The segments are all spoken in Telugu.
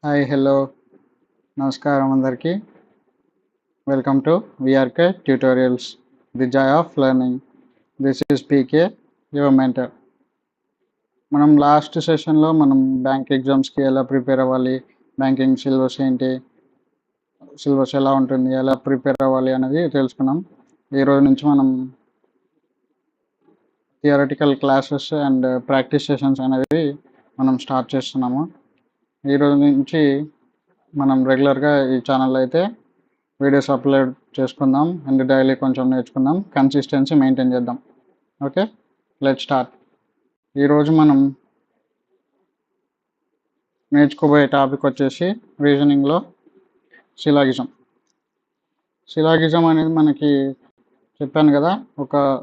హాయ్ హలో నమస్కారం అందరికీ. Welcome to VRK tutorials, the Joy of learning. This is PK, your mentor. మనం లాస్ట్ సెషన్లో బ్యాంక్ ఎగ్జామ్స్కి ఎలా ప్రిపేర్ అవ్వాలి, బ్యాంకింగ్ సిలబస్ ఏంటి, సిలబస్ ఎలా ఉంటుంది, ఎలా ప్రిపేర్ అవ్వాలి అనేది తెలుసుకున్నాం. ఈరోజు నుంచి మనం theoretical classes and practice sessions అనేవి మనం స్టార్ట్ చేస్తున్నాము. ఈరోజు నుంచి మనం రెగ్యులర్గా ఈ ఛానల్లో అయితే వీడియోస్ అప్లోడ్ చేసుకుందాం అండ్ డైలీ కొంచెం నేర్చుకుందాం, కన్సిస్టెన్సీ మెయింటైన్ చేద్దాం. Okay, let start. ఈరోజు మనం నేర్చుకోబోయే టాపిక్ వచ్చేసి రీజనింగ్లో సిలాగిజం. సిలాగిజం అనేది మనకి చెప్పాను కదా,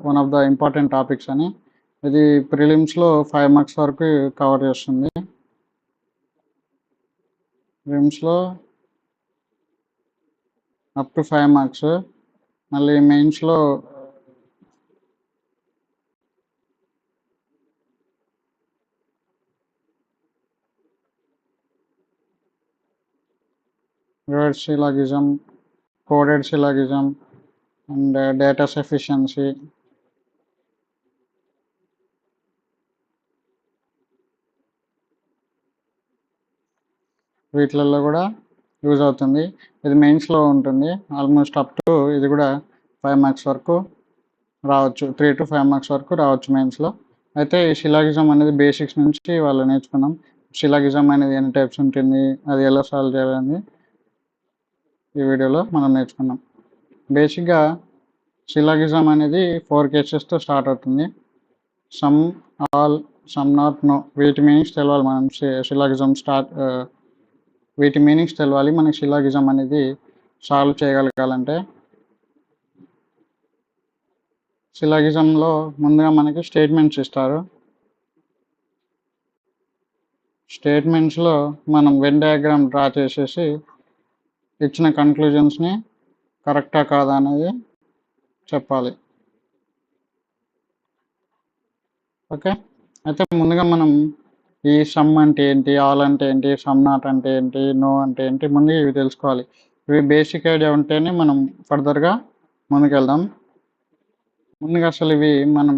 one of the important topics అని. ఇది ప్రిలిమ్స్లో 5 మార్క్స్ వరకు కవర్ చేస్తుంది. ప్రిలిమ్స్లో అప్ టు 5 మార్క్స్, మళ్ళీ మెయిన్స్లో reverse syllogism, coded syllogism and data sufficiency, వీటిలలో కూడా యూజ్ అవుతుంది. ఇది మెయిన్స్లో ఉంటుంది. ఆల్మోస్ట్ అప్ టు ఇది కూడా 5 మార్క్స్ వరకు రావచ్చు, 3 to 5 మార్క్స్ వరకు రావచ్చు మెయిన్స్లో. అయితే ఈ సిలాగిజం అనేది బేసిక్స్ నుంచి వాళ్ళు నేర్చుకున్నాం. సిలాగిజం అనేది ఎన్ని టైప్స్ ఉంటుంది, అది ఎలా సాల్వ్ చేయాలని ఈ వీడియోలో మనం నేర్చుకున్నాం. బేసిక్గా సిలాగిజం అనేది 4 కేసెస్తో స్టార్ట్ అవుతుంది. Some, all, some not, no. వీటి మీనింగ్స్ తెలవాలి మనం సిలాగిజం వీటి మీనింగ్స్ తెలవాలి మనకి సిలాగిజం అనేది సాల్వ్ చేయగలగాలంటే. సిలాగిజంలో ముందుగా మనకి స్టేట్మెంట్స్ ఇస్తారు. స్టేట్మెంట్స్లో మనం వెన్ డయాగ్రామ్ డ్రా చేసేసి ఇచ్చిన కన్క్లూజన్స్ని కరెక్టా కాదా అనేది చెప్పాలి. ఓకే, అయితే ముందుగా మనం ఈ సమ్ అంటే ఏంటి, ఆల్ అంటే ఏంటి, సమ్ నాట్ అంటే ఏంటి, నో అంటే ఏంటి, ముందుగా ఇవి తెలుసుకోవాలి. ఇవి బేసిక్ ఐడియా ఉంటేనే మనం ఫర్దర్గా ముందుకెళ్దాం. ముందుగా అసలు ఇవి మనం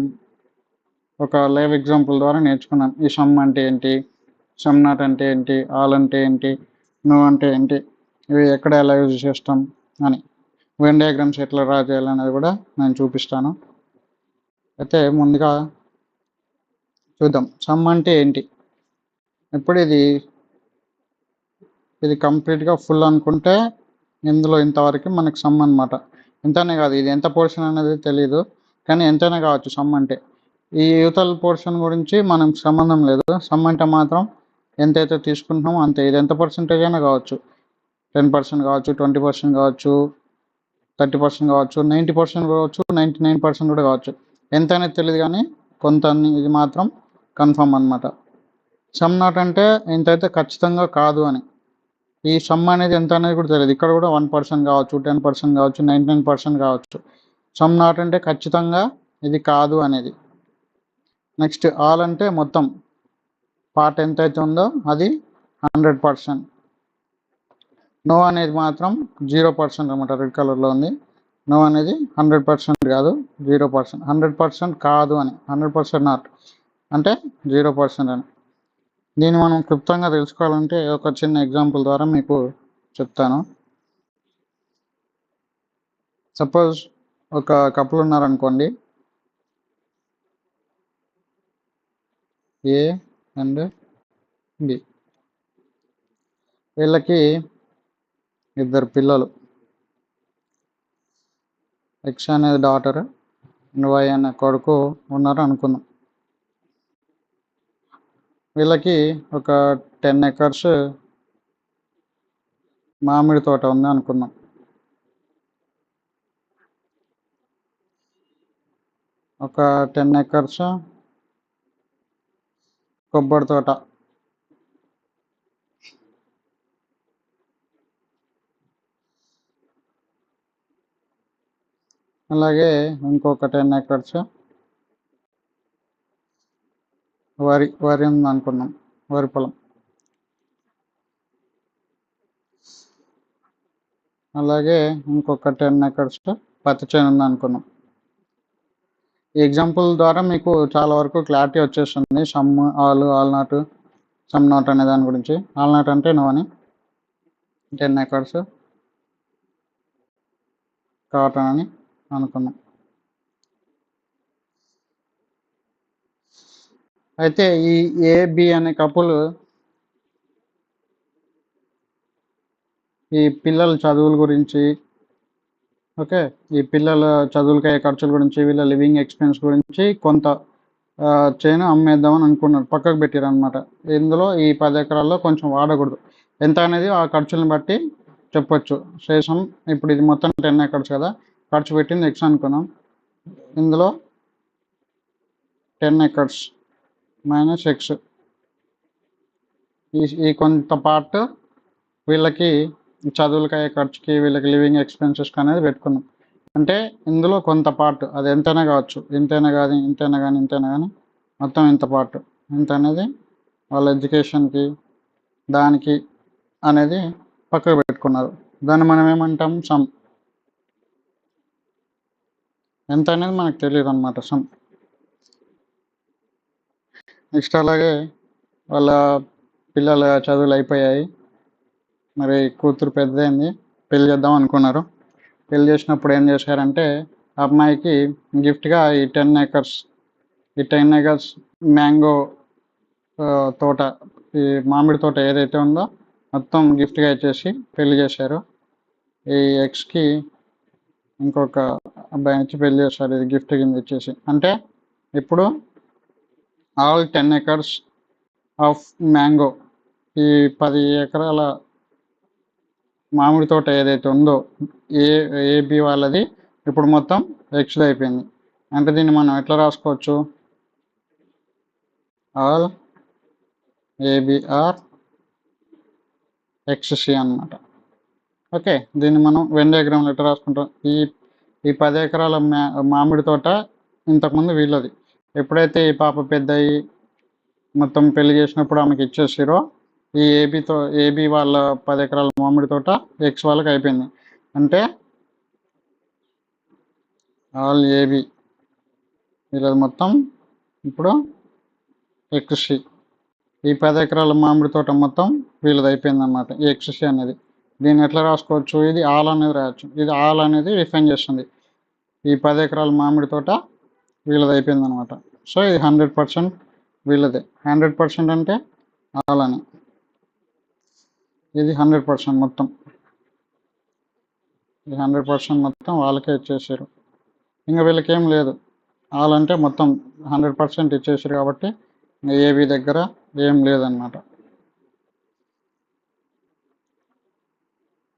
ఒక లైవ్ ఎగ్జాంపుల్ ద్వారా నేర్చుకున్నాం. ఈ సమ్ అంటే ఏంటి, సమ్ నాట్ అంటే ఏంటి, ఆల్ అంటే ఏంటి, నో అంటే ఏంటి, ఇవి ఎక్కడ ఎలా యూజ్ చేస్తాం అని, వెన్ డయాగ్రామ్స్ ఎట్లా డ్రా చేయాలనేది కూడా నేను చూపిస్తాను. అయితే ముందుగా చూద్దాం సమ్ అంటే ఏంటి. ఇప్పుడు ఇది కంప్లీట్గా ఫుల్ అనుకుంటే ఇందులో ఇంతవరకు మనకి సమ్ అనమాట. ఇంతనే కాదు, ఇది ఎంత పోర్షన్ అనేది తెలియదు, కానీ ఎంతైనా కావచ్చు సమ్ అంటే. ఈ యూతల్ పోర్షన్ గురించి మనకు సంబంధం లేదు. సమ్ అంటే మాత్రం ఎంతైతే తీసుకుంటున్నామో అంతే. ఇది ఎంత పర్సెంటేజ్ అయినా కావచ్చు, 10% కావచ్చు, 20% కావచ్చు, 30% కావచ్చు, 90% కావచ్చు, 99% కూడా కావచ్చు. ఎంత అనేది తెలియదు, కానీ కొంత ఇది మాత్రం కన్ఫర్మ్ అనమాట. సమ్ నాట్ అంటే ఎంతైతే ఖచ్చితంగా కాదు అని. ఈ సమ్ అనేది ఎంత అనేది కూడా తెలియదు. ఇక్కడ కూడా 1% కావచ్చు, 10% కావచ్చు, 99% కావచ్చు. సమ్ నాట్ అంటే ఖచ్చితంగా ఇది కాదు అనేది. నెక్స్ట్ ఆల్ అంటే మొత్తం పార్ట్ ఎంతైతే ఉందో అది 100%. నో అనేది మాత్రం 0% అనమాట. రెడ్ కలర్లో ఉంది. నో అనేది 100% కాదు, 0%. 100% కాదు అని, 100% నాట్ అంటే 0% అని. దీన్ని మనం క్లుప్తంగా తెలుసుకోవాలంటే ఒక చిన్న ఎగ్జాంపుల్ ద్వారా మీకు చెప్తాను. సపోజ్ ఒక కపుల్ ఉన్నారనుకోండి, ఏ అండ్ బి. వీళ్ళకి 2 పిల్లలు, ఎక్స్ అనేది డాటర్ అండ్ వై అనే కొడుకు ఉన్నారు అనుకుందాం. వీళ్ళకి ఒక 10 acres మామిడి తోట ఉంది అనుకుందాం. ఒక 10 acres కొబ్బరి తోట, అలాగే ఇంకొక 10 acres వరి ఉంది అనుకున్నాం, వరి పొలం. అలాగే ఇంకొక 10 ఎకర్స్ పత్తి చేను ఉంది అనుకున్నాం. ఈ ఎగ్జాంపుల్ ద్వారా మీకు చాలా వరకు క్లారిటీ వచ్చేస్తుంది. Some, all not, some not అనే దాని గురించి. ఆల్ నాట్ అంటే నో అని. 10 ఎకర్స్ కాటన్ అని అనుకున్నాం. అయితే ఈ ఏబి అనే కపుల్ ఈ పిల్లల చదువుల గురించి, ఓకే, ఈ పిల్లల చదువులకి అయ్యే ఖర్చుల గురించి, వీళ్ళ లివింగ్ ఎక్స్పెన్స్ గురించి కొంత చేను అమ్మేద్దామని అనుకున్నారు, పక్కకు పెట్టారు అనమాట. ఇందులో ఈ 10 ఎకరాల్లో కొంచెం వాడకూడదు. ఎంత అనేది ఆ ఖర్చులను బట్టి చెప్పొచ్చు. శేషం ఇప్పుడు ఇది మొత్తం 10 ఎకర్స్ కదా, ఖర్చు పెట్టింది ఎక్స్ అనుకున్నాం. ఇందులో 10 ఎకర్స్ మైనస్ ఎక్స్, ఈ కొంత పార్ట్ వీళ్ళకి చదువులకి అయ్యే ఖర్చుకి, వీళ్ళకి లివింగ్ ఎక్స్పెన్సెస్కి అనేది పెట్టుకున్నాం. అంటే ఇందులో కొంత పార్ట్, అది ఎంతైనా కావచ్చు, ఇంతైనా కానీ ఇంతైనా కానీ ఇంతైనా కానీ మొత్తం ఇంత పార్ట్, ఇంత అనేది వాళ్ళ ఎడ్యుకేషన్కి దానికి అనేది పక్కకు పెట్టుకున్నారు. దాన్ని మనం ఏమంటాం, సమ్. ఎంత అనేది మనకు తెలియదు అనమాట, సమ్. నెక్స్ట్ అలాగే వాళ్ళ పిల్లల చదువులు అయిపోయాయి, మరి కూతురు పెద్దదైంది, పెళ్లి చేద్దాం అనుకున్నారు. పెళ్లి చేసినప్పుడు ఏం చేశారంటే అమ్మాయికి గిఫ్ట్గా ఈ 10 ఎకర్స్ మ్యాంగో తోట, ఈ మామిడి తోట ఏదైతే ఉందో మొత్తం గిఫ్ట్గా ఇచ్చేసి పెళ్లి చేశారు. ఈ ఎక్స్కి ఇంకొక అబ్బాయి నుంచి పెళ్లి చేశారు, ఇది గిఫ్ట్ కింద ఇచ్చేసి. అంటే ఇప్పుడు ఆల్ 10 ఎకర్స్ ఆఫ్ మ్యాంగో, ఈ 10 ఎకరాల మామిడి తోట ఏదైతే ఉందో ఏబి వాళ్ళది ఇప్పుడు మొత్తం ఎక్స్లో అయిపోయింది. అంటే దీన్ని మనం ఎట్లా రాసుకోవచ్చు, ఆల్ ఏబిఆర్ ఎక్స్సి అన్నమాట. ఓకే, దీన్ని మనం వెన్ డయాగ్రామ్లో ఎట్లా రాసుకుంటాం, ఈ 10 ఎకరాల మామిడి తోట ఇంతకుముందు వీళ్ళది. ఎప్పుడైతే ఈ పాప పెద్దయి మొత్తం పెళ్లి చేసినప్పుడు ఆమెకి ఇచ్చేసారో ఈ ఏబి వాళ్ళ 10 ఎకరాల మామిడి తోట ఎక్స్ వాళ్ళకి అయిపోయింది. అంటే ఆల్ ఏబి వీళ్ళది మొత్తం ఇప్పుడు ఎక్స్సి, ఈ 10 ఎకరాల మామిడి తోట మొత్తం వీళ్ళది అయిపోయింది అన్నమాట, ఈ ఎక్స్సి అనేది. దీన్ని ఎట్లా రాసుకోవచ్చు, ఇది ఆల్ అనేది రాయొచ్చు. ఇది ఆల్ అనేది డిఫైన్ చేస్తుంది, ఈ 10 ఎకరాల మామిడి తోట వీళ్ళది అయిపోయింది అనమాట. సో ఇది 100% వీళ్ళదే. 100% అంటే ఆల్ అని, ఇది 100% మొత్తం, ఈ 100% మొత్తం వాళ్ళకే ఇచ్చేసారు. ఇంకా వీళ్ళకి ఏం లేదు, ఆల్ అంటే మొత్తం 100% ఇచ్చేసారు కాబట్టి ఏవి దగ్గర ఏం లేదన్నమాట.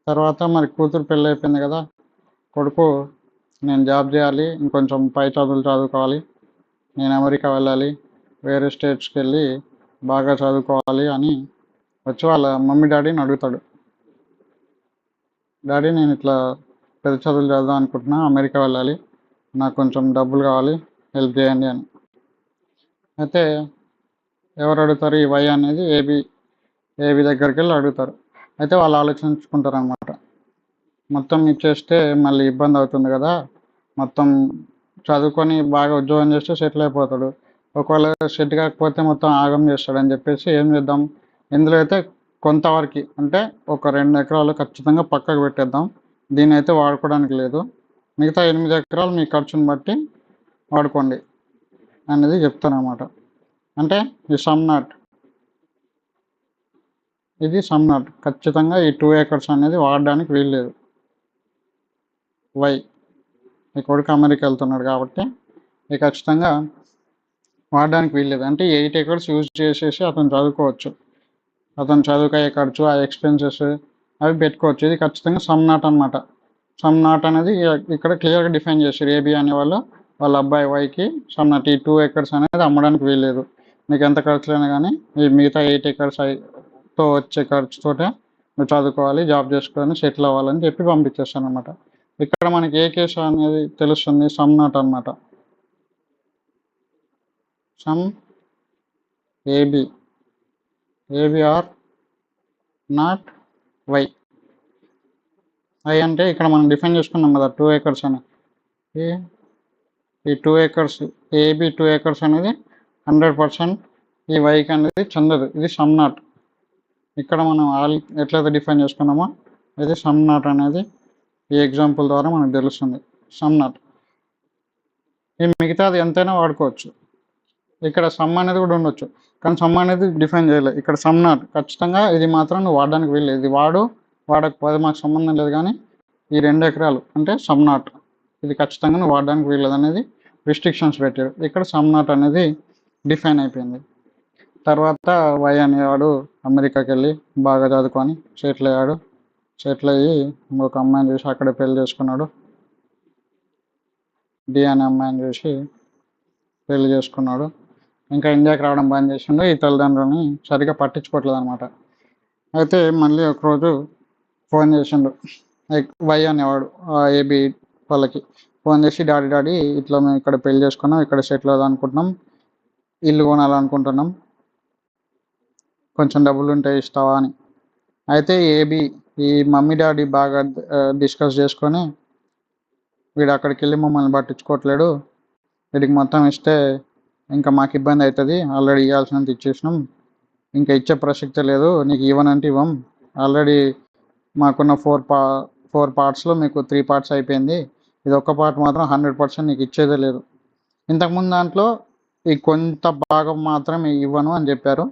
తర్వాత మరి కూతురు పెళ్ళి అయిపోయింది కదా, కొడుకు నేను జాబ్ చేయాలి, ఇంకొంచెం పై చదువులు చదువుకోవాలి, నేను అమెరికా వెళ్ళాలి, వేరే స్టేట్స్కి వెళ్ళి బాగా చదువుకోవాలి అని వచ్చి వాళ్ళ మమ్మీ డాడీని అడుగుతాడు. డాడీ నేను ఇట్లా పెద్ద చదువులు చదువుదాం అనుకుంటున్నా, అమెరికా వెళ్ళాలి, నాకు కొంచెం డబ్బులు కావాలి, హెల్ప్ చేయండి అని. అయితే ఎవరు అడుగుతారు, ఈ వై అనేది ఏబి దగ్గరికి వెళ్ళి అడుగుతారు. అయితే వాళ్ళు ఆలోచించుకుంటారు అనమాట, మొత్తం ఇచ్చేస్తే మళ్ళీ ఇబ్బంది అవుతుంది కదా, మొత్తం చదువుకొని బాగా ఉద్యోగం చేస్తే సెటిల్ అయిపోతాడు, ఒకవేళ సెట్ కాకపోతే మొత్తం ఆగం చేస్తాడని చెప్పేసి ఏం చేద్దాం, ఇందులో అయితే కొంతవరకు అంటే ఒక 2 ఎకరాలు ఖచ్చితంగా పక్కకు పెట్టేద్దాం, దీని అయితే వాడుకోవడానికి లేదు, మిగతా 8 ఎకరాలు మీ ఖర్చుని బట్టి వాడుకోండి అనేది చెప్తానమాట. అంటే ఈ సమ్ నాట్, ఇది సమ్ నాట్, ఖచ్చితంగా ఈ 2 ఎకర్స్ అనేది వాడడానికి వీల్లేదు. వై, ఈ కొడుకు అమెరికా వెళ్తున్నాడు కాబట్టి ఇది ఖచ్చితంగా వాడడానికి వీల్లేదు. అంటే 8 ఎకర్స్ యూజ్ చేసేసి అతను చదువుకోవచ్చు, అతను చదువుకయ్యే ఖర్చు, ఆ ఎక్స్పెన్సెస్ అవి పెట్టుకోవచ్చు. ఇది ఖచ్చితంగా సమ్ నాట్ అనమాట. సమ్ నాట్ అనేది ఇక్కడ క్లియర్గా డిఫైన్ చేశారు, ఏబి అనే వాళ్ళ అబ్బాయి వైకి సమ్ నాట్, ఈ 2 ఎకర్స్ అనేది అమ్మడానికి వీల్లేదు, మీకు ఎంత ఖర్చులైనా కానీ ఈ మిగతా 8 ఎకర్స్తో వచ్చే ఖర్చుతోటే నువ్వు చదువుకోవాలి, జాబ్ చేసుకొని సెటిల్ అవ్వాలని చెప్పి పంపించేస్తాను అనమాట. ఇక్కడ మనకి ఏ కేసు అనేది తెలుస్తుంది, సమ్ నాట్ అనమాట. Some A B are not Y. I అంటే ఇక్కడ మనం డిఫైన్ చేసుకున్నాం కదా 2 acres అని. ఈ ఈ 2 acres ఏబి 2 acres అనేది 100% ఈ వైకి అనేది చెందదు. ఇది సమ్ నాట్. ఇక్కడ మనం ఆల్ ఎట్లయితే డిఫైన్ చేసుకున్నామో ఇది సమ్ నాట్ అనేది ఈ ఎగ్జాంపుల్ ద్వారా మనకు తెలుస్తుంది. సమ్ నాట్ ఈ మిగతాది ఎంతైనా వాడుకోవచ్చు. ఇక్కడ సమ్ అనేది కూడా ఉండొచ్చు, కానీ సమ్ అనేది డిఫైన్ చేయలేదు. ఇక్కడ సమ్ నాట్ ఖచ్చితంగా ఇది మాత్రం నువ్వు వాడడానికి వీల్లేదు. ఇది వాడకపోతే మాకు సంబంధం లేదు, కానీ ఈ 2 ఎకరాలు అంటే సమ్ నాట్ ఇది ఖచ్చితంగా నువ్వు వాడడానికి వీల్లేదు అనేది రిస్ట్రిక్షన్స్ పెట్టారు. ఇక్కడ సమ్ నాట్ అనేది డిఫైన్ అయిపోయింది. తర్వాత వై అనేవాడు అమెరికాకి వెళ్ళి బాగా చదువుకొని సెటిల్ అయ్యాడు. సెటిల్ అయ్యి ఇంకొక అమ్మాయిని చూసి అక్కడే పెళ్లి చేసుకున్నాడు. డి అనే అమ్మాయిని చూసి పెళ్లి చేసుకున్నాడు. ఇంకా ఇండియాకి రావడం బంద్ చేసిండు. ఈ తల్లిదండ్రులని సరిగ్గా పట్టించుకోవట్లేదు అనమాట. అయితే మళ్ళీ ఒకరోజు ఫోన్ చేసిండు వై అనేవాడు ఏబి వాళ్ళకి. ఫోన్ చేసి డాడీ ఇట్లా మేము ఇక్కడ పెళ్లి చేసుకున్నాం, ఇక్కడ సెటిల్ అవుదాం అనుకుంటున్నాం, ఇల్లు కొనాలనుకుంటున్నాం, కొంచెం డబ్బులు ఉంటే ఇస్తావా అని. అయితే ఏబి ఈ మమ్మీ డాడీ బాగా డిస్కస్ చేసుకొని వీడు అక్కడికి వెళ్ళి మమ్మల్ని పట్టించుకోవట్లేడు, వీడికి మొత్తం ఇస్తే ఇంకా మాకు ఇబ్బంది అవుతుంది, ఆల్రెడీ ఇవ్వాల్సినంత ఇచ్చేసినాం, ఇంకా ఇచ్చే ప్రసక్తే లేదు, నీకు ఇవ్వనంటే ఇవ్వం, ఆల్రెడీ మాకున్న 4 పార్ట్స్లో మీకు 3 పార్ట్స్ అయిపోయింది, ఇది ఒక్క పార్ట్ మాత్రం 100% నీకు ఇచ్చేదే లేదు. ఇంతకుముందు దాంట్లో ఈ కొంత భాగం మాత్రం ఇవ్వను అని చెప్పారు.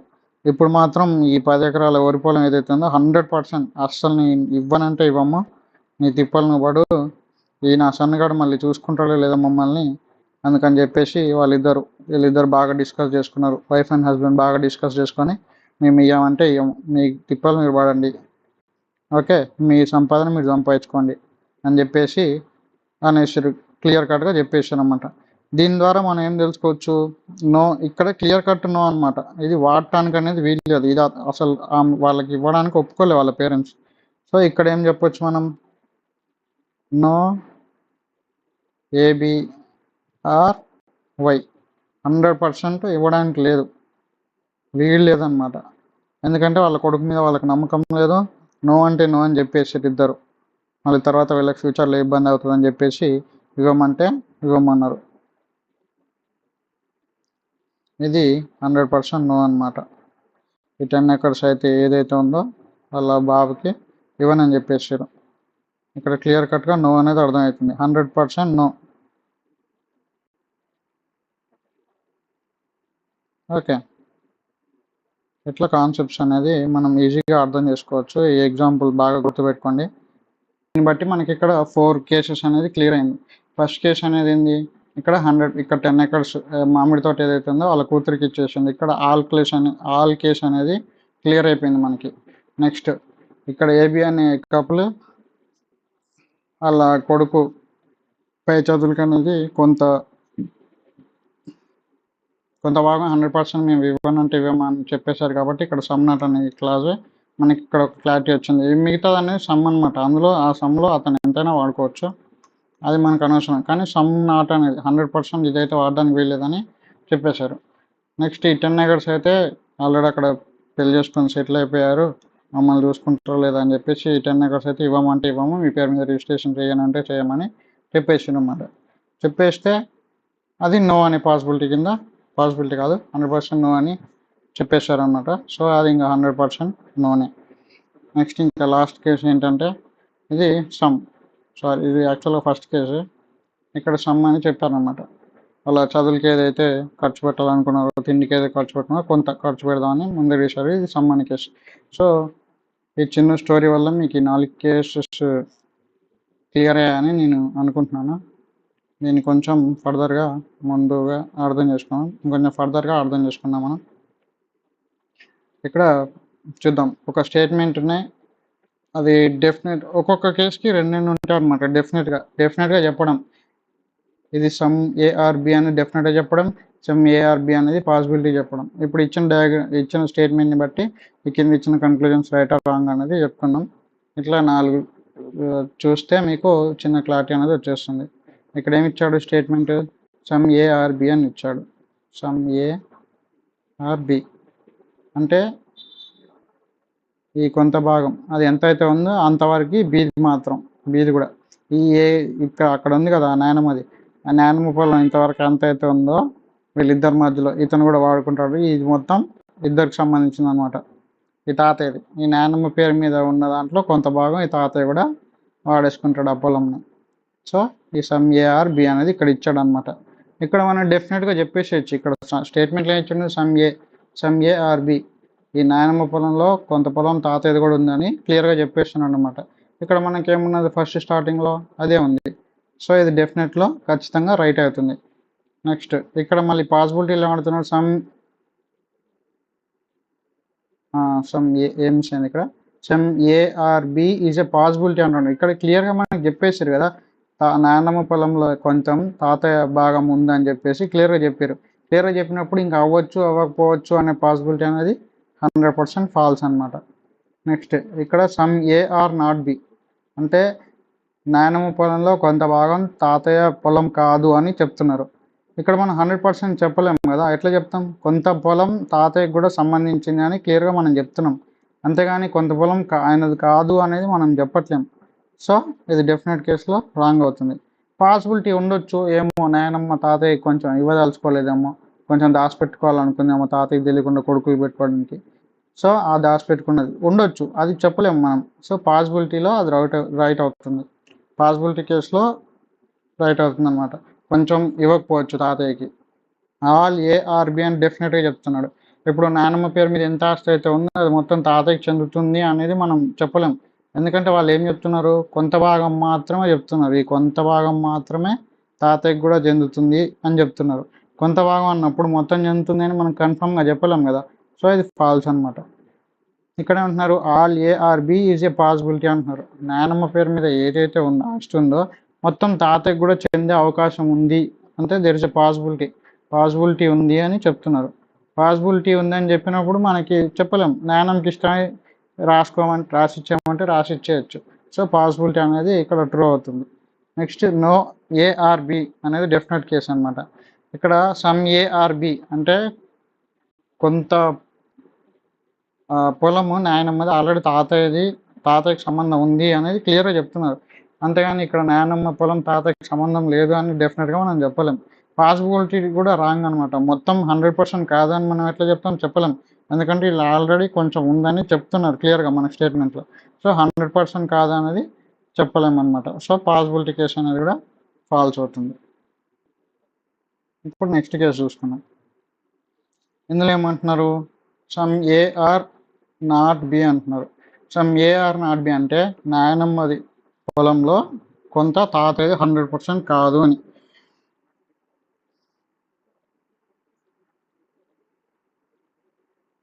ఇప్పుడు మాత్రం ఈ 10 ఎకరాల వరి పొలం ఏదైతే ఉందో 100% అస్సలు నేను ఇవ్వనంటే ఇవ్వము, నీ తిప్పలు నువ్వు పడు, ఈ నా సన్నగాడు మళ్ళీ చూసుకుంటాడో లేదా మమ్మల్ని, అందుకని చెప్పేసి వీళ్ళిద్దరు బాగా డిస్కస్ చేసుకున్నారు. వైఫ్ అండ్ హస్బెండ్ బాగా డిస్కస్ చేసుకొని మేము ఇవ్వమంటే ఇవ్వము, మీ తిప్పలు మీరు పడండి, ఓకే, మీ సంపాదన మీరు సంపాదించుకోండి అని చెప్పేసి అనేసారు. క్లియర్ కట్గా చెప్పేసారు అనమాట. దీని ద్వారా మనం ఏం తెలుసుకోవచ్చు, నో, ఇక్కడ క్లియర్ కట్ నో అనమాట. ఇది వాడటానికి అనేది వీలు లేదు, ఇది అసలు వాళ్ళకి ఇవ్వడానికి ఒప్పుకోలేదు వాళ్ళ పేరెంట్స్. సో ఇక్కడ ఏం చెప్పొచ్చు మనం, నో ఏబి ఆర్ వై 100% ఇవ్వడానికి లేదు, వీలు లేదనమాట. ఎందుకంటే వాళ్ళ కొడుకు మీద వాళ్ళకి నమ్మకం లేదు. నో అంటే నో అని చెప్పేసి ఇద్దరు, మళ్ళీ తర్వాత వీళ్ళకి ఫ్యూచర్లో ఇబ్బంది అవుతుందని చెప్పేసి ఇవ్వమంటే ఇవ్వమన్నారు. ఇది 100% నో అనమాట. ఈ 10 acres అయితే ఏదైతే ఉందో వాళ్ళ బాబుకి ఇవ్వనని చెప్పేసారు. ఇక్కడ క్లియర్ కట్గా నో అనేది అర్థమవుతుంది, 100% నో. ఓకే, ఇట్లా కాన్సెప్ట్స్ అనేది మనం ఈజీగా అర్థం చేసుకోవచ్చు. ఈ ఎగ్జాంపుల్ బాగా గుర్తుపెట్టుకోండి. దీన్ని బట్టి మనకి ఇక్కడ 4 కేసెస్ అనేది క్లియర్ అయింది. ఫస్ట్ కేసు అనేది ఏంది, ఇక్కడ 10 acres మామిడి తోట ఏదైతే ఉందో వాళ్ళ కూతురికి ఇచ్చేసింది. ఇక్కడ ఆల్ కేసు అనేది క్లియర్ అయిపోయింది మనకి. నెక్స్ట్ ఇక్కడ ఏబి అనే కపుల్ వాళ్ళ కొడుకు పై చదువులకి అనేది కొంత భాగం 100% మేము ఇవ్వనంటే ఇవ్వమని చెప్పేశారు. కాబట్టి ఇక్కడ సమ్ నాట్ అనే క్లాజ్ మనకి ఇక్కడ ఒక క్లారిటీ వచ్చింది. మిగతాది అనేది సమ్ అనమాట. అందులో ఆ సమ్లో అతను ఎంతైనా వాడుకోవచ్చు, అది మనకు అనవసరం. కానీ సమ్ నాట్ అనేది 100% ఇదైతే వాడడానికి వీల్లేదని చెప్పేశారు. నెక్స్ట్ ఈ 10 acres అయితే ఆల్రెడీ అక్కడ పెళ్లి చేసుకొని సెటిల్ అయిపోయారు, మమ్మల్ని చూసుకుంటారో లేదా అని చెప్పేసి ఈ 10 acres అయితే ఇవ్వమంటే ఇవ్వము, మీ పేరు మీద రిజిస్ట్రేషన్ చేయనంటే చేయమని చెప్పేసి అన్నమాట. చెప్పేస్తే అది నో అనే పాసిబిలిటీ కాదు, 100% నో అని చెప్పేశారనమాట. సో అది ఇంకా 100% నోనే. నెక్స్ట్ ఇంకా లాస్ట్ కేసు ఏంటంటే ఇది ఇది యాక్చువల్గా ఫస్ట్ కేసు. ఇక్కడ సమ్ అని చెప్పారనమాట. వాళ్ళ చదువులకి ఏదైతే ఖర్చు పెట్టాలనుకున్నారో, తిండికి ఏదైతే ఖర్చు పెట్టినారో కొంత ఖర్చు పెడదామని ముందే వేశారు. ఇది సమ్ అని కేసు. సో ఈ చిన్న స్టోరీ వల్ల మీకు ఈ 4 కేసెస్ క్లియర్ అయ్యాయని నేను అనుకుంటున్నాను. దీన్ని కొంచెం ముందుగా అర్థం చేసుకున్నాం మనం. ఇక్కడ చూద్దాం, ఒక స్టేట్మెంట్ని అది డెఫినెట్, ఒక్కొక్క కేసుకి 2 ఉంటాయి అనమాట. డెఫినెట్గా చెప్పడం, ఇది సమ్ ఏఆర్బి అని డెఫినెట్గా చెప్పడం, సమ్ ఏఆర్బి అనేది పాసిబిలిటీ చెప్పడం. ఇప్పుడు ఇచ్చిన స్టేట్మెంట్ని బట్టి ఈ కింద ఇచ్చిన కన్క్లూజన్స్ రైట్ ఆర్ రాంగ్ అనేది చెప్పుకున్నాం. ఇట్లా 4 చూస్తే మీకు చిన్న క్లారిటీ అనేది వచ్చేస్తుంది. ఇక్కడ ఏమి ఇచ్చాడు స్టేట్మెంట్, సమ్ ఏఆర్బి అని ఇచ్చాడు. సమ్ ఏఆర్బి అంటే ఈ కొంత భాగం అది ఎంత అయితే ఉందో అంతవరకు బి మాత్రం, బీది కూడా. ఈ ఏ ఇక్కడ అక్కడ ఉంది కదా నాయనమ్మది, ఆ నాయనమ్మ పొలం ఇంతవరకు ఎంత అయితే ఉందో వీళ్ళిద్దరి మధ్యలో ఇతను కూడా వాడుకుంటాడు. ఇది మొత్తం ఇద్దరికి సంబంధించింది అనమాట. ఈ తాతయ్యది, ఈ నాయనమ్మ పేరు మీద ఉన్న దాంట్లో కొంత భాగం ఈ తాతయ్య కూడా వాడేసుకుంటాడు ఆ పొలంని. సో ఈ సమ్ ఏఆర్ బి అనేది ఇక్కడ ఇచ్చాడు అనమాట. ఇక్కడ మనం డెఫినెట్గా చెప్పేసేయచ్చు, ఇక్కడ స్టేట్మెంట్లో ఏం ఇచ్చాడు, సమ్ ఏఆర్ బి, ఈ నాయనమ్మ పొలంలో కొంత పొలం తాతయ్యది కూడా ఉందని క్లియర్గా చెప్పేస్తున్నాడు అనమాట. ఇక్కడ మనకి ఏమున్నది ఫస్ట్ స్టార్టింగ్లో అదే ఉంది. సో ఇది డెఫినెట్లో ఖచ్చితంగా రైట్ అవుతుంది. నెక్స్ట్ ఇక్కడ మళ్ళీ పాసిబిలిటీలు ఏమడుతున్నాడు, ఏమిచ్చింది ఇక్కడ, some ARB is a possibility అంటున్నాడు. ఇక్కడ క్లియర్గా మనకి చెప్పేసారు కదా, నాయనమ్మ పొలంలో కొంచెం తాతయ్య భాగం ఉందని చెప్పేసి క్లియర్గా చెప్పారు. క్లియర్గా చెప్పినప్పుడు ఇంకా అవ్వచ్చు అవ్వకపోవచ్చు అనే పాసిబిలిటీ అనేది 100% ఫాల్స్ అనమాట. నెక్స్ట్ ఇక్కడ సమ్ ఏఆర్ నాట్ బి అంటే నాయనమ్మ పొలంలో కొంత భాగం తాతయ్య పొలం కాదు అని చెప్తున్నారు. ఇక్కడ మనం 100% చెప్పలేము కదా, ఎట్లా చెప్తాం, కొంత పొలం తాతయ్యకు కూడా సంబంధించింది అని క్లియర్గా మనం చెప్తున్నాం, అంతేగాని కొంత పొలం ఆయనది కాదు అనేది మనం చెప్పట్లేం. సో ఇది డెఫినెట్ కేసులో రాంగ్ అవుతుంది. పాసిబిలిటీ ఉండొచ్చు, ఏమో నాయనమ్మ తాతయ్య కొంచెం ఇవ్వదలుచుకోలేదేమో, కొంచెం దాచిపెట్టుకోవాలనుకుందేమో తాతయ్యకి తెలియకుండా కొడుకుకి పెట్టుకోవడానికి. సో ఆ దాచిపెట్టుకున్నది ఉండొచ్చు, అది చెప్పలేము మనం. సో పాసిబిలిటీలో అది రైట్ అవుతుంది, పాసిబిలిటీ కేసులో రైట్ అవుతుంది అనమాట. కొంచెం ఇవ్వకపోవచ్చు తాతయ్యకి. ఆల్ ఏఆర్బి అని డెఫినెట్గా చెప్తున్నాడు. ఇప్పుడు నాయనమ్మ పేరు మీద ఎంత ఆస్తి అయితే ఉందో అది మొత్తం తాతయ్యకి చెందుతుంది అనేది మనం చెప్పలేం, ఎందుకంటే వాళ్ళు ఏం చెప్తున్నారు, కొంత భాగం మాత్రమే చెప్తున్నారు. ఈ కొంత భాగం మాత్రమే తాతయ్యకి కూడా చెందుతుంది అని చెప్తున్నారు. కొంత భాగం అన్నప్పుడు మొత్తం చెందుతుంది అని మనం కన్ఫర్మ్గా చెప్పలేం కదా. సో ఇది ఫాల్స్ అనమాట. ఇక్కడ అంటున్నారు all ARB is a possibility అంటున్నారు. నాయనమ్మ పేరు మీద ఏదైతే ఉందో ఆస్తి ఉందో మొత్తం తాతయ్యకి కూడా చెందే అవకాశం ఉంది అంటే దెర్ ఇస్ ఎ పాసిబిలిటీ ఉంది అని చెప్తున్నారు. పాసిబిలిటీ ఉందని చెప్పినప్పుడు మనకి చెప్పలేం, నాయనమ్మకి ఇష్టమై రాసిచ్చామంటే రాసిచ్చేయచ్చు. సో పాసిబిలిటీ అనేది ఇక్కడ ట్రూ అవుతుంది. నెక్స్ట్ నో ఏఆర్బి అనేది డెఫినెట్ కేసు అనమాట. ఇక్కడ సమ్ ఏఆర్బి అంటే కొంత పొలము నాయనమ్మది ఆల్రెడీ తాతయ్యకి సంబంధం ఉంది అనేది క్లియర్గా చెప్తున్నారు, అంతేగాని ఇక్కడ నాయనమ్మ పొలం తాతయ్యకి సంబంధం లేదు అని డెఫినెట్గా మనం చెప్పలేం. పాసిబిలిటీ కూడా రాంగ్ అనమాట, మొత్తం 100% కాదని మనం ఎట్లా చెప్పలేం, ఎందుకంటే వీళ్ళు ఆల్రెడీ కొంచెం ఉందని చెప్తున్నారు క్లియర్గా మన స్టేట్మెంట్లో. సో 100% కాదనేది చెప్పలేమన్నమాట. సో పాసిబిలిటీ కేసు అనేది కూడా ఫాల్స్ అవుతుంది. ఇప్పుడు నెక్స్ట్ కేసు చూసుకున్నాం. ఇందులో ఏమంటున్నారు, సమ్ ఏఆర్ నాట్ బి అంటున్నారు. సమ్ ఏఆర్ నాట్ బి అంటే నాయనమ్మది పొలంలో కొంత తాతయ్యది 100% కాదు అని.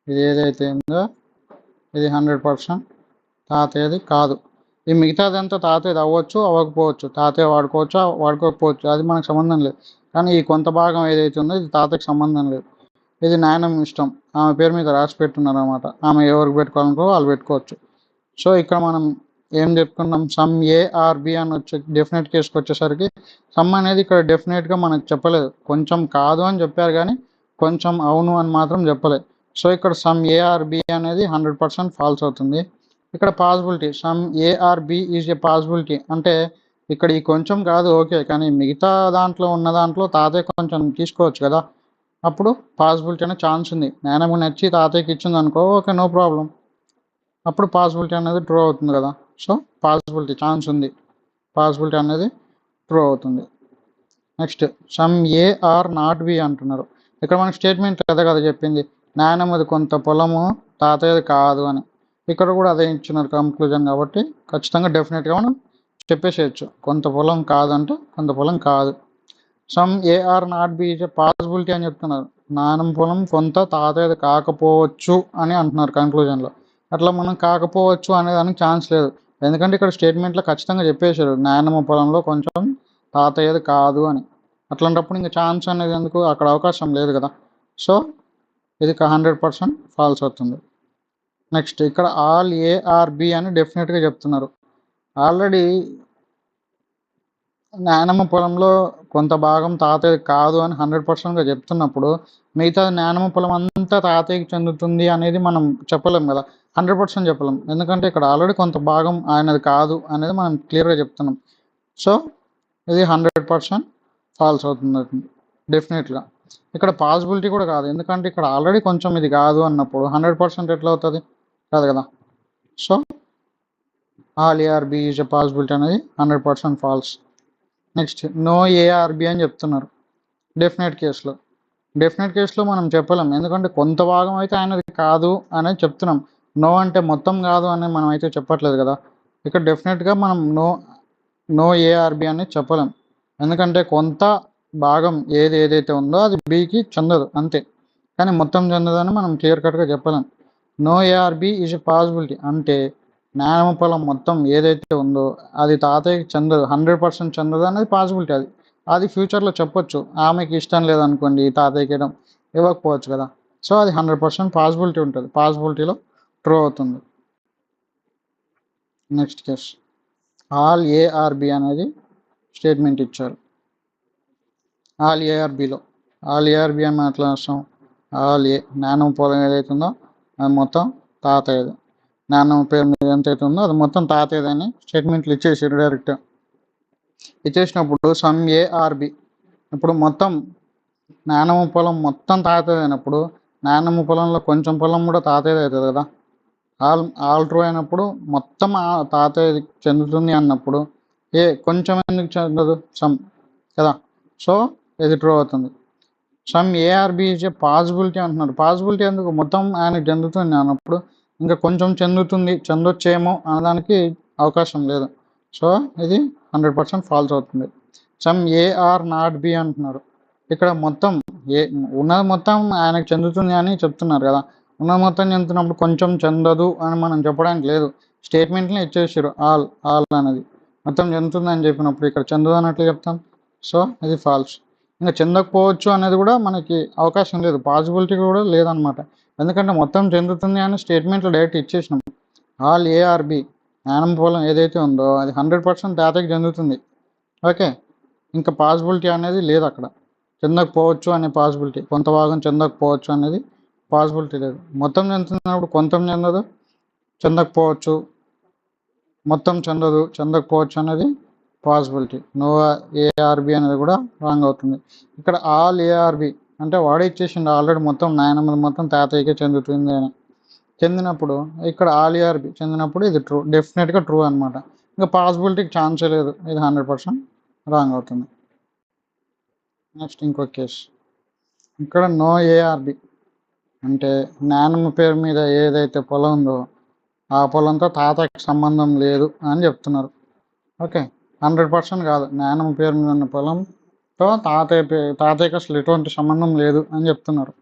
ఇది ఏదైతే ఉందో ఇది 100% తాతయ్యది కాదు. ఈ మిగతాదంతా తాతయ్యది అవ్వచ్చు అవ్వకపోవచ్చు, తాతయ్య వాడుకోవచ్చు వాడుకోకపోవచ్చు, అది మనకు సంబంధం లేదు. కానీ ఈ కొంత భాగం ఏదైతే ఉందో ఇది తాతయ్యకి సంబంధం లేదు, ఇది నాయనమ్మ ఇష్టం, ఆమె పేరు మీద రాసి పెట్టున్నారు అనమాట. ఆమె ఎవరికి పెట్టుకోవాలనుకో వాళ్ళు పెట్టుకోవచ్చు. సో ఇక్కడ మనం ఏం చెప్పుకున్నాం, సమ్ ఏఆర్బి అని వచ్చే డెఫినెట్ కేసుకి వచ్చేసరికి సమ్ అనేది ఇక్కడ డెఫినెట్గా మనకు చెప్పలేదు, కొంచెం కాదు అని చెప్పారు కానీ కొంచెం అవును అని మాత్రం చెప్పలేదు. సో ఇక్కడ సమ్ ఏఆర్బి అనేది 100% ఫాల్స్ అవుతుంది. ఇక్కడ possibility some ARB is a possibility అంటే ఇక్కడ ఈ కొంచెం కాదు ఓకే, కానీ మిగతా దాంట్లో ఉన్న దాంట్లో తాతయ్య కొంచెం తీసుకోవచ్చు కదా, అప్పుడు పాసిబిలిటీ అనే ఛాన్స్ ఉంది. నాయనమ్మ నచ్చి తాతయ్యకి ఇచ్చింది అనుకో ఓకే నో ప్రాబ్లం, అప్పుడు పాసిబిలిటీ అనేది ట్రూ అవుతుంది కదా. సో పాసిబిలిటీ ఛాన్స్ ఉంది, పాసిబిలిటీ అనేది ట్రూ అవుతుంది. Next some A are not be అంటున్నారు. ఇక్కడ మనకి స్టేట్మెంట్ కదా చెప్పింది, నాయనమ్మది కొంత పొలము తాతయ్యది కాదు అని, ఇక్కడ కూడా అదే ఇచ్చినారు కంక్లూజన్. కాబట్టి ఖచ్చితంగా డెఫినెట్గా మనం చెప్పేసేయచ్చు, కొంత పొలం కాదంటే కొంత పొలం కాదు. Some A are not be is a possibility అని చెప్తున్నారు. నాయనమ్మ పొలం కొంత తాతయ్యది కాకపోవచ్చు అని అంటున్నారు కంక్లూజన్లో. అట్లా మనం కాకపోవచ్చు అనేదానికి ఛాన్స్ లేదు, ఎందుకంటే ఇక్కడ స్టేట్మెంట్లో ఖచ్చితంగా చెప్పేశారు నాయనమ్మ పొలంలో కొంచెం తాతయ్యది కాదు అని. అట్లాంటప్పుడు ఇంకా ఛాన్స్ అనేది ఎందుకు, అక్కడ అవకాశం లేదు కదా. సో ఇది 100% ఫాల్స్ అవుతుంది. నెక్స్ట్ ఇక్కడ ఆల్ ఏఆర్బి అని డెఫినెట్గా చెప్తున్నారు. ఆల్రెడీ నానమ్మ పొలంలో కొంత భాగం తాతయ్య కాదు అని 100%గా చెప్తున్నప్పుడు మిగతా నానమ్మ పొలం అంతా తాతయ్యకి చెందుతుంది అనేది మనం చెప్పలేం కదా. 100% చెప్పలేం, ఎందుకంటే ఇక్కడ ఆల్రెడీ కొంత భాగం ఆయనది కాదు అనేది మనం క్లియర్గా చెప్తున్నాం. సో ఇది 100% ఫాల్స్ అవుతుంది డెఫినెట్గా. ఇక్కడ పాసిబిలిటీ కూడా కాదు, ఎందుకంటే ఇక్కడ ఆల్రెడీ కొంచెం ఇది కాదు అన్నప్పుడు 100% ఎట్లా అవుతుంది, కాదు కదా. So all ARB is a possibility అనేది 100% ఫాల్స్. నెక్స్ట్ నో ఏఆర్బి అని చెప్తున్నారు డెఫినెట్ కేసులో మనం చెప్పలేం, ఎందుకంటే కొంత భాగం అయితే ఆయనది కాదు అనేది చెప్తున్నాం. నో అంటే మొత్తం కాదు అని మనం అయితే చెప్పట్లేదు కదా. ఇక్కడ డెఫినెట్గా మనం నో ఏఆర్బి అనేది చెప్పలేం, ఎందుకంటే కొంత భాగం ఏదైతే ఉందో అది బికి చెందదు అంతే, కానీ మొత్తం చెందదని మనం క్లియర్ కట్గా చెప్పలేం. No A are B is a possibility అంటే నానమ్మ పొలం మొత్తం ఏదైతే ఉందో అది తాతయ్యకి చెందదు, 100% చెందదు అనేది పాసిబిలిటీ. అది ఫ్యూచర్లో చెప్పొచ్చు, ఆమెకి ఇష్టం లేదనుకోండి తాతయ్యకి ఇవ్వకపోవచ్చు కదా. సో అది 100% పాసిబిలిటీ ఉంటుంది, పాసిబిలిటీలో ట్రూ అవుతుంది. నెక్స్ట్ కేస్ ఆల్ ఏఆర్బి అనేది స్టేట్మెంట్ ఇచ్చారు. ఆల్ ఏఆర్బి అని మాట్లాడతాం. ఆల్ ఏ నానమ్మ పొలం ఏదైతే ఉందో అది మొత్తం తాతయ్యది, నానమ్మ పేరు మీద ఎంతైతే ఉందో అది మొత్తం తాతయ్యదని స్టేట్మెంట్లు ఇచ్చేసారు డైరెక్ట్. ఇచ్చేసినప్పుడు సమ్ ఏఆర్బి, ఇప్పుడు మొత్తం నానమ్మ పొలం మొత్తం తాతయ్య అయినప్పుడు నానమ్మ పొలంలో కొంచెం పొలం కూడా తాతయ్యది అవుతుంది కదా. ఆల్ ట్రూ అయినప్పుడు మొత్తం తాతయ్య చెందుతుంది అన్నప్పుడు కొంచెం ఎందుకు చెందదు, సమ్ కదా. సో ఇది ట్రూ అవుతుంది. Some ARB is a possibility అంటున్నారు. పాసిబిలిటీ ఎందుకు, మొత్తం ఆయనకు చెందుతుంది అన్నప్పుడు ఇంకా కొంచెం చెందొచ్చేమో అనడానికి అవకాశం లేదు. సో ఇది 100% ఫాల్స్ అవుతుంది. సమ్ ఏఆర్ నాట్ బి అంటున్నారు. ఇక్కడ మొత్తం ఉన్నది మొత్తం ఆయనకు చెందుతుంది అని చెప్తున్నారు కదా. ఉన్నది మొత్తం చెందుతున్నప్పుడు కొంచెం చెందదు అని మనం చెప్పడానికి లేదు, స్టేట్మెంట్ని ఇచ్చేసారు. ఆల్ అనేది మొత్తం చెందుతుంది అని చెప్పినప్పుడు ఇక్కడ చెందదు అన్నట్లు చెప్తాం. సో ఇది ఫాల్స్. ఇంకా చెందకపోవచ్చు అనేది కూడా మనకి అవకాశం లేదు, పాసిబిలిటీ కూడా లేదనమాట, ఎందుకంటే మొత్తం చెందుతుంది అని స్టేట్మెంట్లో డైరెక్ట్ ఇచ్చేసినాం. ఆల్ ఏఆర్బి నానమ్మ పొలం ఏదైతే ఉందో అది 100% తాతకి చెందుతుంది. ఓకే, ఇంకా పాసిబిలిటీ అనేది లేదు అక్కడ, చెందకపోవచ్చు అనే పాసిబిలిటీ, కొంత భాగం చెందకపోవచ్చు అనేది పాసిబిలిటీ లేదు. మొత్తం చెందుతున్నప్పుడు కొంత చెందదు, చెందకపోవచ్చు, మొత్తం చెందకపోవచ్చు అనేది పాసిబిలిటీ. నో ఏఆర్బి అనేది కూడా రాంగ్ అవుతుంది. ఇక్కడ ఆల్ ఏఆర్బి అంటే వాడే ఇచ్చేసిండు ఆల్రెడీ మొత్తం నాయనమ్మది మొత్తం తాతయ్యకే చెందుతుంది అని చెందినప్పుడు, ఇక్కడ ఆల్ ఏఆర్బి చెందినప్పుడు ఇది ట్రూ, డెఫినెట్గా ట్రూ అనమాట. ఇంకా పాసిబిలిటీకి ఛాన్సే లేదు, ఇది 100% రాంగ్ అవుతుంది. నెక్స్ట్ ఇంకో కేసు, ఇక్కడ నో ఏఆర్బి అంటే నానమ్మ పేరు మీద ఏదైతే పొలం ఉందో ఆ పొలంతో తాతకి సంబంధం లేదు అని చెప్తున్నారు. ఓకే, 100% కాదు, నానమ్మ పేరు మీద ఉన్న పొలంతో తాతయ్యకి అసలు ఎటువంటి సంబంధం లేదు అని చెప్తున్నారు.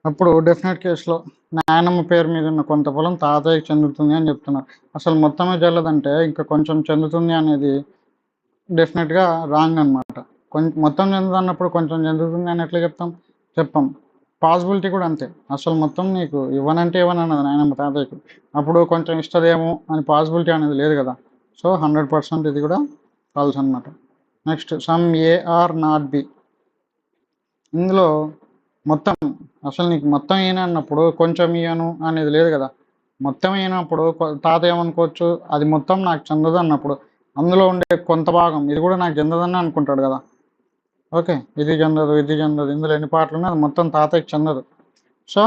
అప్పుడు డెఫినెట్ కేసులో నాయనమ్మ పేరు మీద ఉన్న కొంత పొలం తాతయ్యకి చెందుతుంది అని చెప్తున్నారు. అసలు మొత్తమే చెల్లదంటే ఇంకా కొంచెం చెందుతుంది అనేది డెఫినెట్గా రాంగ్ అనమాట. మొత్తం చెందుతున్నప్పుడు కొంచెం చెందుతుంది అని ఎట్లా చెప్పాం. పాసిబిలిటీ కూడా అంతే, అసలు మొత్తం నీకు ఇవ్వనంటే ఇవ్వనన్నది నాయనమ్మ తాతయ్యకి, అప్పుడు కొంచెం ఇస్తుందేమో అని పాసిబిలిటీ అనేది లేదు కదా. సో 100% ఇది కూడా ఫాల్స్ అనమాట. Next some A are not be, ఇందులో మొత్తం అసలు నీకు మొత్తం ఈయన అన్నప్పుడు కొంచెం ఇయ్యను అనేది లేదు కదా. మొత్తం ఈయనప్పుడు తాత ఏమనుకోవచ్చు, అది మొత్తం నాకు చెందదు అన్నప్పుడు అందులో ఉండే కొంత భాగం ఇది కూడా నాకు చెందదని అనుకుంటాడు కదా. ఓకే, ఇది చెందదు ఇందులో ఎన్ని పాటలు ఉన్నాయి అది మొత్తం తాతయ్యకి చెందదు. So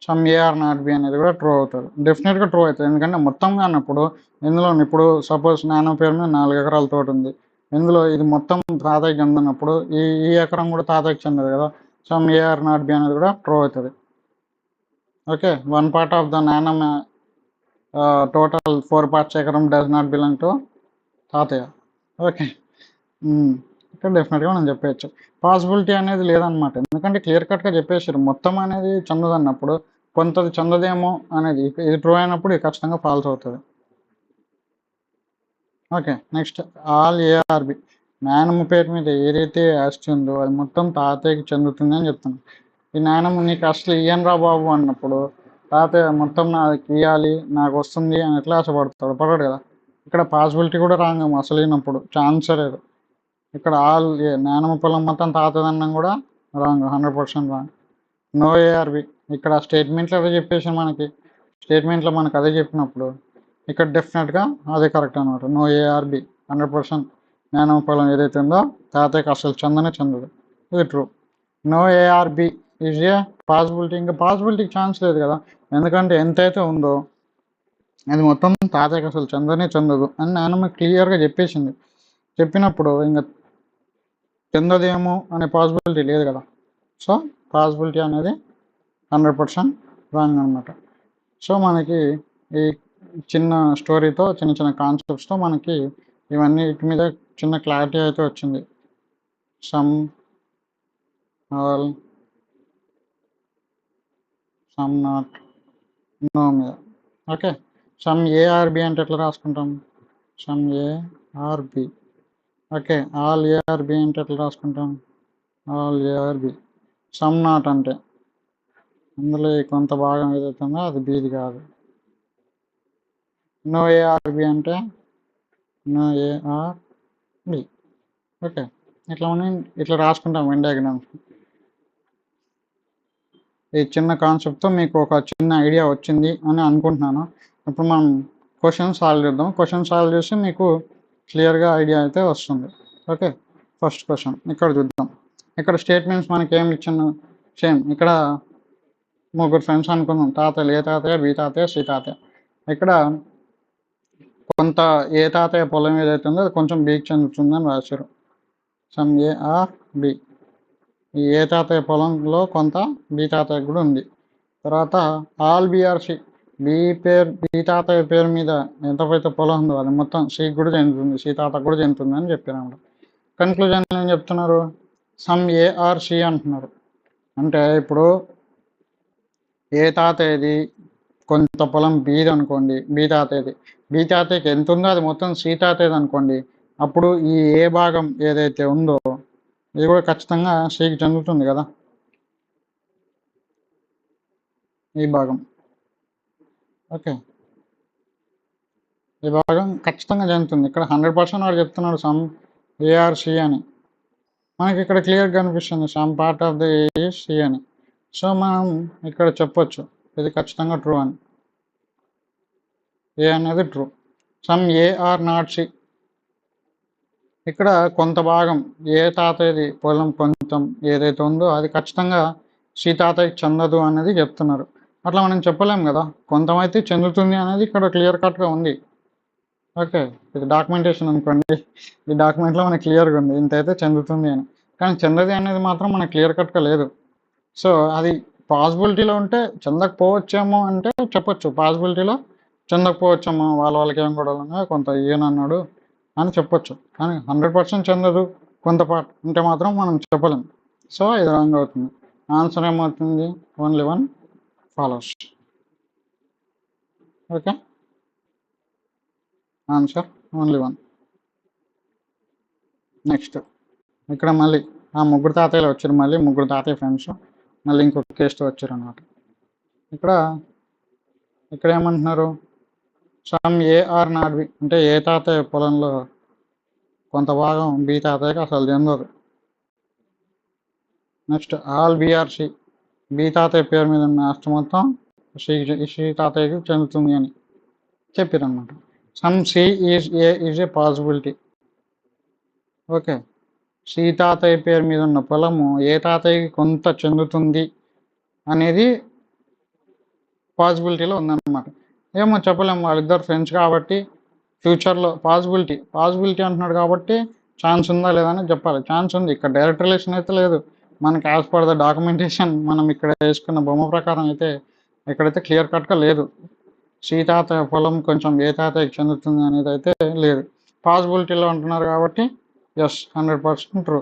some A are not be అనేది కూడా ట్రూ అవుతుంది, డెఫినెట్గా ట్రూ అవుతుంది. ఎందుకంటే మొత్తంగా అన్నప్పుడు ఇందులో ఇప్పుడు సపోజ్ నాన్న పేరు మీద 4 ఎకరాల తోట ఉంది, ఇందులో ఇది మొత్తం తాతయ్యకి చెందినప్పుడు ఈ ఎకరం కూడా తాతయ్యకి చెందదు కదా. సమ్ ఏఆర్ నాట్ బి అనేది కూడా ట్రూ అవుతుంది. ఓకే, 1 part ఆఫ్ ద నానమ్మ టోటల్ 4 parts ఎకరం డస్ నాట్ బిలాంగ్ టు తాతయ్య. ఓకే, ఇక్కడ డెఫినెట్గా మనం చెప్పేయచ్చు, పాసిబిలిటీ అనేది లేదనమాట, ఎందుకంటే క్లియర్ కట్గా చెప్పేసారు మొత్తం అనేది చెందదు అన్నప్పుడు కొంతది చెందదేమో అనేది ఇది ట్రూ అయినప్పుడు ఇది ఖచ్చితంగా ఫాల్స్ అవుతుంది. ఓకే, నెక్స్ట్ ఆల్ ఏఆర్బి నాయనమ్మ పేరు మీద ఏదైతే ఆస్తి ఉందో అది మొత్తం తాతయ్యకి చెందుతుంది అని చెప్తాను. ఈ నాయనమ్మ నీకు అసలు ఇయ్యను రా బాబు అన్నప్పుడు తాతయ్య మొత్తం నాకు ఇవ్వాలి నాకు వస్తుంది అని ఎట్లా ఆశపడతాడు, పడడు కదా. ఇక్కడ పాసిబిలిటీ కూడా రాంగ్ అసలు అయినప్పుడు ఛాన్సే లేదు. ఇక్కడ ఆల్ నానమ్మ పొలం మొత్తం తాతదన్నం కూడా రాంగ్, 100% రాంగ్. నో ఏఆర్బి, ఇక్కడ స్టేట్మెంట్లో అదే చెప్పేసి మనకి స్టేట్మెంట్లో మనకు అదే చెప్పినప్పుడు ఇక్కడ డెఫినెట్గా అదే కరెక్ట్ అనమాట. నో ఏఆర్బి 100% నానమ్మ పొలం ఏదైతే ఉందో తాతయ్యకి అసలు చెందనే చెందదు, ఇది true. No A are B is a possibility, ఇంకా పాసిబిలిటీకి ఛాన్స్ లేదు కదా, ఎందుకంటే ఎంతైతే ఉందో అది మొత్తం తాతయ్యకి అసలు చెందనే చెందదు అని నాన్నమ్మ క్లియర్గా చెప్పేసింది. చెప్పినప్పుడు ఇంకా చెందదేమో అనే పాసిబిలిటీ లేదు కదా. సో పాసిబిలిటీ అనేది 100% రాంగ్ అనమాట. సో మనకి ఈ చిన్న స్టోరీతో చిన్న చిన్న కాన్సెప్ట్స్తో మనకి ఇవన్నీ వీటి మీద చిన్న క్లారిటీ అయితే వచ్చింది. Some, all, some not, no మీద. ఓకే, సమ్ ఏఆర్బి అంటే ఎట్లా రాసుకుంటాం? Some A are B. Okay, all A are B అంటే ఎట్లా రాసుకుంటాం? All ARB. సమ్ నాట్ అంటే అందులో కొంత భాగం ఏదైతే ఉందో అది బీది కాదు. నో ఏఆర్బి అంటే నో ఏఆర్బి. ఓకే, ఇట్లా మనం ఇట్లా రాసుకుంటాం వెన్ డయాగ్రామ్స్. ఈ చిన్న కాన్సెప్ట్తో మీకు ఒక చిన్న ఐడియా వచ్చింది అని అనుకుంటున్నాను. ఇప్పుడు మనం క్వశ్చన్ సాల్వ్ చేద్దాం. క్వశ్చన్ సాల్వ్ చేసి మీకు క్లియర్గా ఐడియా అయితే వస్తుంది. ఓకే, ఫస్ట్ క్వశ్చన్ ఇక్కడ చూద్దాం. ఇక్కడ స్టేట్మెంట్స్ మనకి ఏమి ఇచ్చిన సేమ్. ఇక్కడ ముగ్గురు ఫ్రెండ్స్ అనుకుందాం, తాతయ్యలు, ఏ తాతయ్య, బి తాతయ్య, సి తాతయ్య. ఇక్కడ కొంత ఏ తాతయ్య పొలం ఏదైతే ఉందో అది కొంచెం బీకి చెందుతుందని రాశారు. Some A are B. ఈ ఏ తాతయ్య పొలంలో కొంత బి తాతయ్య కూడా ఉంది. తర్వాత ఆల్ బిఆర్సి, బి తాతయ్య పేరు మీద ఎంతైతే పొలం ఉందో అది మొత్తం సికి కూడా చెందుతుంది, సి తాతకు కూడా చెందుతుంది అని చెప్పారు. కన్క్లూజన్ ఏం చెప్తున్నారు? సమ్ ఏఆర్సి అంటున్నారు. అంటే ఇప్పుడు ఏ తాతయ్యది కొంత పొలం బీది అనుకోండి, బి తాతయ్యకి ఎంత ఉందో అది మొత్తం సి తాతయ్యది అనుకోండి, అప్పుడు ఈ ఏ భాగం ఏదైతే ఉందో ఇది కూడా ఖచ్చితంగా సికి చెందుతుంది కదా, ఈ భాగం. ఓకే, ఈ భాగం ఖచ్చితంగా చెందుతుంది. ఇక్కడ 100% వాడు చెప్తున్నాడు సమ్ ఏఆర్సి అని, మనకి ఇక్కడ క్లియర్గా కనిపిస్తుంది some part of the A C అని. సో మనం ఇక్కడ చెప్పొచ్చు ఇది ఖచ్చితంగా ట్రూ అని. ఏ అనేది true. Some A are not C, ఇక్కడ కొంత భాగం ఏ తాతయ్యది పొలం కొంచెం ఏదైతే ఉందో అది ఖచ్చితంగా సి తాతయ్యకి చెందదు అనేది చెప్తున్నారు. అట్లా మనం చెప్పలేం కదా, కొంతమైతే చెందుతుంది అనేది ఇక్కడ క్లియర్ కట్గా ఉంది. ఓకే, ఇది డాక్యుమెంటేషన్ అనుకోండి, ఈ డాక్యుమెంట్లో మనకి క్లియర్గా ఉంది ఇంత అయితే చెందుతుంది అని, కానీ చెందది అనేది మాత్రం మనకు క్లియర్ కట్గా లేదు. సో అది పాసిబిలిటీలో ఉంటే చెందకపోవచ్చేమో అంటే చెప్పొచ్చు, పాసిబిలిటీలో చెందకపోవచ్చేమో, వాళ్ళకి ఏం గొడవలుగా కొంత ఈయనన్నాడు అని చెప్పొచ్చు, కానీ 100% చెందదు కొంత పార్ట్ ఉంటే మాత్రం మనం చెప్పలేం. సో ఇది రాంగ్ అవుతుంది. ఆన్సర్ ఏమవుతుంది? Only 1 follows. Okay, answer only 1. Next ఇక్కడ మళ్ళీ ఆ ముగ్గురు తాతయ్యలు వచ్చారు, మళ్ళీ ముగ్గురు తాతయ్య ఫ్రెండ్స్ మళ్ళీ ఇంకొక కేసుతో వచ్చారు అనమాట. ఇక్కడ ఏమంటున్నారు? సమ్ ఏఆర్ నాట్ బి అంటే ఏ తాతయ్య పొలంలో కొంత భాగం బి తాతయ్యకి అసలు చెందదు. నెక్స్ట్ ఆల్ బిఆర్సి, బి తాతయ్య పేరు మీద ఉన్న ఆస్తి మొత్తం సి తాతయ్యకి చెందుతుంది అని చెప్పారు అనమాట. Some C is a possibility. Okay, C తాతయ్య పేరు మీద ఉన్న పొలము ఏ తాతయ్యకి కొంత చెందుతుంది అనేది పాసిబిలిటీలో ఉందన్నమాట. ఏమో చెప్పలేము, వాళ్ళిద్దరు ఫ్రెండ్స్ కాబట్టి ఫ్యూచర్లో పాసిబిలిటీ అంటున్నాడు కాబట్టి ఛాన్స్ ఉందా లేదా అని చెప్పాలి. ఛాన్స్ ఉంది, ఇక్కడ డైరెక్ట్ రిలేషన్ అయితే లేదు. మనకి యాజ్ పర్ ద డాక్యుమెంటేషన్ మనం ఇక్కడ వేసుకున్న బొమ్మ ప్రకారం అయితే ఇక్కడైతే క్లియర్ కట్గా లేదు. సి తాతయ్య పొలం కొంచెం ఏ తాతయ్యకి చెందుతుంది అనేది అయితే లేదు. పాసిబిలిటీలో అంటున్నారు కాబట్టి ఎస్ 100% ట్రూ,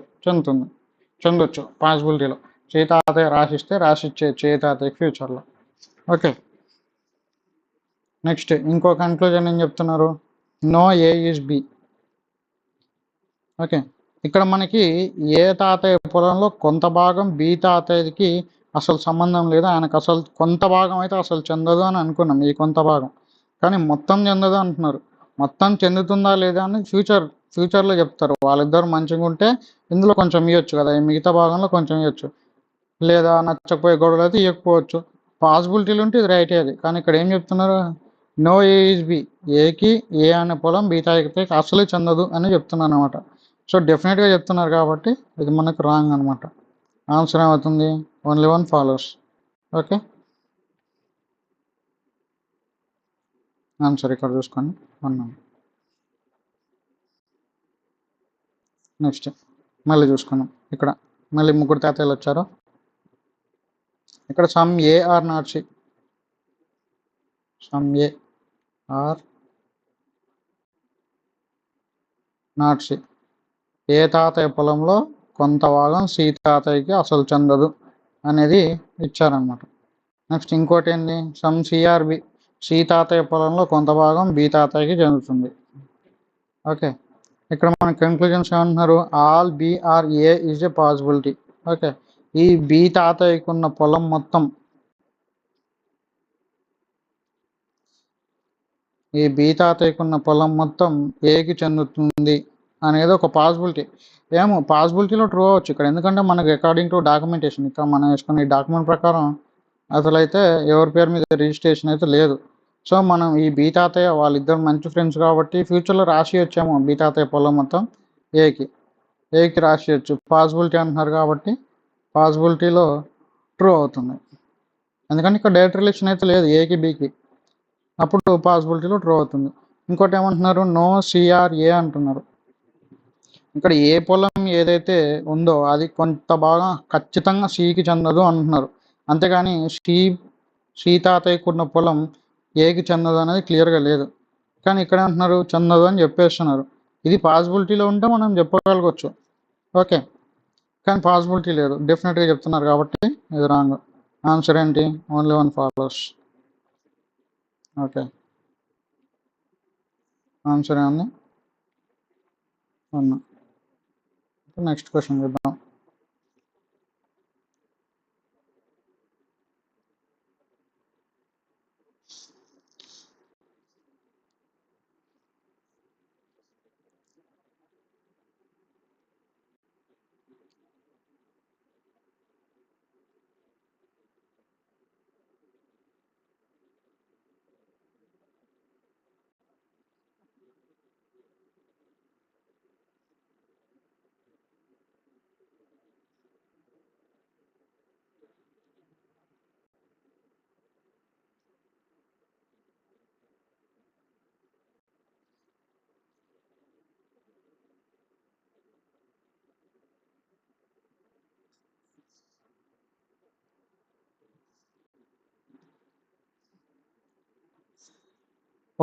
చెందొచ్చు పాసిబిలిటీలో. సి తాతయ్య రాసిచ్చే ఏ తాతయ్యకి ఫ్యూచర్లో. ఓకే, నెక్స్ట్ ఇంకో కన్క్లూజన్ ఏం చెప్తున్నారు? No A is B. Okay, ఇక్కడ మనకి ఏ తాతయ్య పొలంలో కొంత భాగం బి తాతయ్యకి అసలు సంబంధం లేదు, ఆయనకు అసలు కొంత భాగం అయితే అసలు చెందదు అని అనుకున్నాం, ఈ కొంత భాగం. కానీ మొత్తం చెందదు అంటున్నారు. మొత్తం చెందుతుందా లేదా అని ఫ్యూచర్లో చెప్తారు. వాళ్ళిద్దరు మంచిగా ఉంటే ఇందులో కొంచెం ఇవ్వచ్చు కదా, ఈ మిగతా భాగంలో కొంచెం ఇవ్వచ్చు, లేదా నచ్చకపోయే గొడవలు అయితే ఇవ్వకపోవచ్చు. పాసిబిలిటీలు ఉంటే ఇది రైటే అది. కానీ ఇక్కడ ఏం చెప్తున్నారు, నో ఏ ఈజ్ బి, ఏకి ఏ అనే పొలం బీతా ఎక్కితే అసలే చెందదు అని చెప్తున్నారు అనమాట. సో డెఫినెట్గా చెప్తున్నారు కాబట్టి ఇది మనకు రాంగ్ అనమాట. ఆన్సర్ ఏమవుతుంది, only one follows. Okay, answer ఇక్కడ చూసుకొని ఉన్నాం. నెక్స్ట్ మళ్ళీ చూసుకున్నాం. ఇక్కడ మళ్ళీ ముగ్గురు తాతయ్యలు వచ్చారు. ఇక్కడ some A are not C, some A are not C. A తాతయ్య పొలంలో కొంత భాగం సి తాతయ్యకి అసలు చెందదు అనేది ఇచ్చారనమాట. నెక్స్ట్ ఇంకోటి ఏంటి, సమ్ సిఆర్బి, సి తాతయ్య పొలంలో కొంత భాగం బి తాతయ్యకి చెందుతుంది. ఓకే, ఇక్కడ మన కంక్లూజన్స్ ఏమంటున్నారు, all B are A is a possibility. Okay, ఈ బి తాతయ్యకు ఉన్న పొలం మొత్తం, ఈ బి తాతయ్యకు ఉన్న పొలం మొత్తం ఏకి చెందుతుంది అనేది ఒక పాసిబిలిటీ. ఏమో పాసిబిలిటీలో ట్రూ అవ్వచ్చు ఇక్కడ, ఎందుకంటే మనకు అకార్డింగ్ టు డాక్యుమెంటేషన్, ఇక్కడ మనం వేసుకున్న ఈ డాక్యుమెంట్ ప్రకారం అసలు అయితే ఎవరి పేరు మీద రిజిస్ట్రేషన్ అయితే లేదు. సో మనం ఈ బి తాతయ్య వాళ్ళిద్దరు మంచి ఫ్రెండ్స్ కాబట్టి ఫ్యూచర్లో రాసి వచ్చాము బి తాతయ్య పొలం మొత్తం ఏకి రాసి వచ్చు. పాసిబిలిటీ అంటున్నారు కాబట్టి పాసిబిలిటీలో ట్రూ అవుతుంది, ఎందుకంటే ఇక్కడ డైరెక్ట్ రిలేషన్ అయితే లేదు ఏకి బికి, అప్పుడు పాసిబిలిటీలో ట్రూ అవుతుంది. ఇంకోటి ఏమంటున్నారు, నో సిఆర్ఏ అంటున్నారు. ఇక్కడ ఏ పొలం ఏదైతే ఉందో అది కొంత బాగా ఖచ్చితంగా సికి చెందదు అంటున్నారు, అంతేగాని సి తాతయ్యకున్న పొలం ఏకి చెందదు అనేది క్లియర్గా లేదు. కానీ ఇక్కడ అంటున్నారు చెందదు అని చెప్పేస్తున్నారు. ఇది పాసిబిలిటీలో ఉంటే మనం చెప్పగలగవచ్చు, ఓకే, కానీ పాసిబిలిటీ లేదు, డెఫినెట్గా చెప్తున్నారు కాబట్టి ఇది రాంగ్. ఆన్సర్ ఏంటి, only one follows. Okay, answer ఏముంది, వన్. నెక్స్ట్ క్వశ్చన్ చూద్దాం.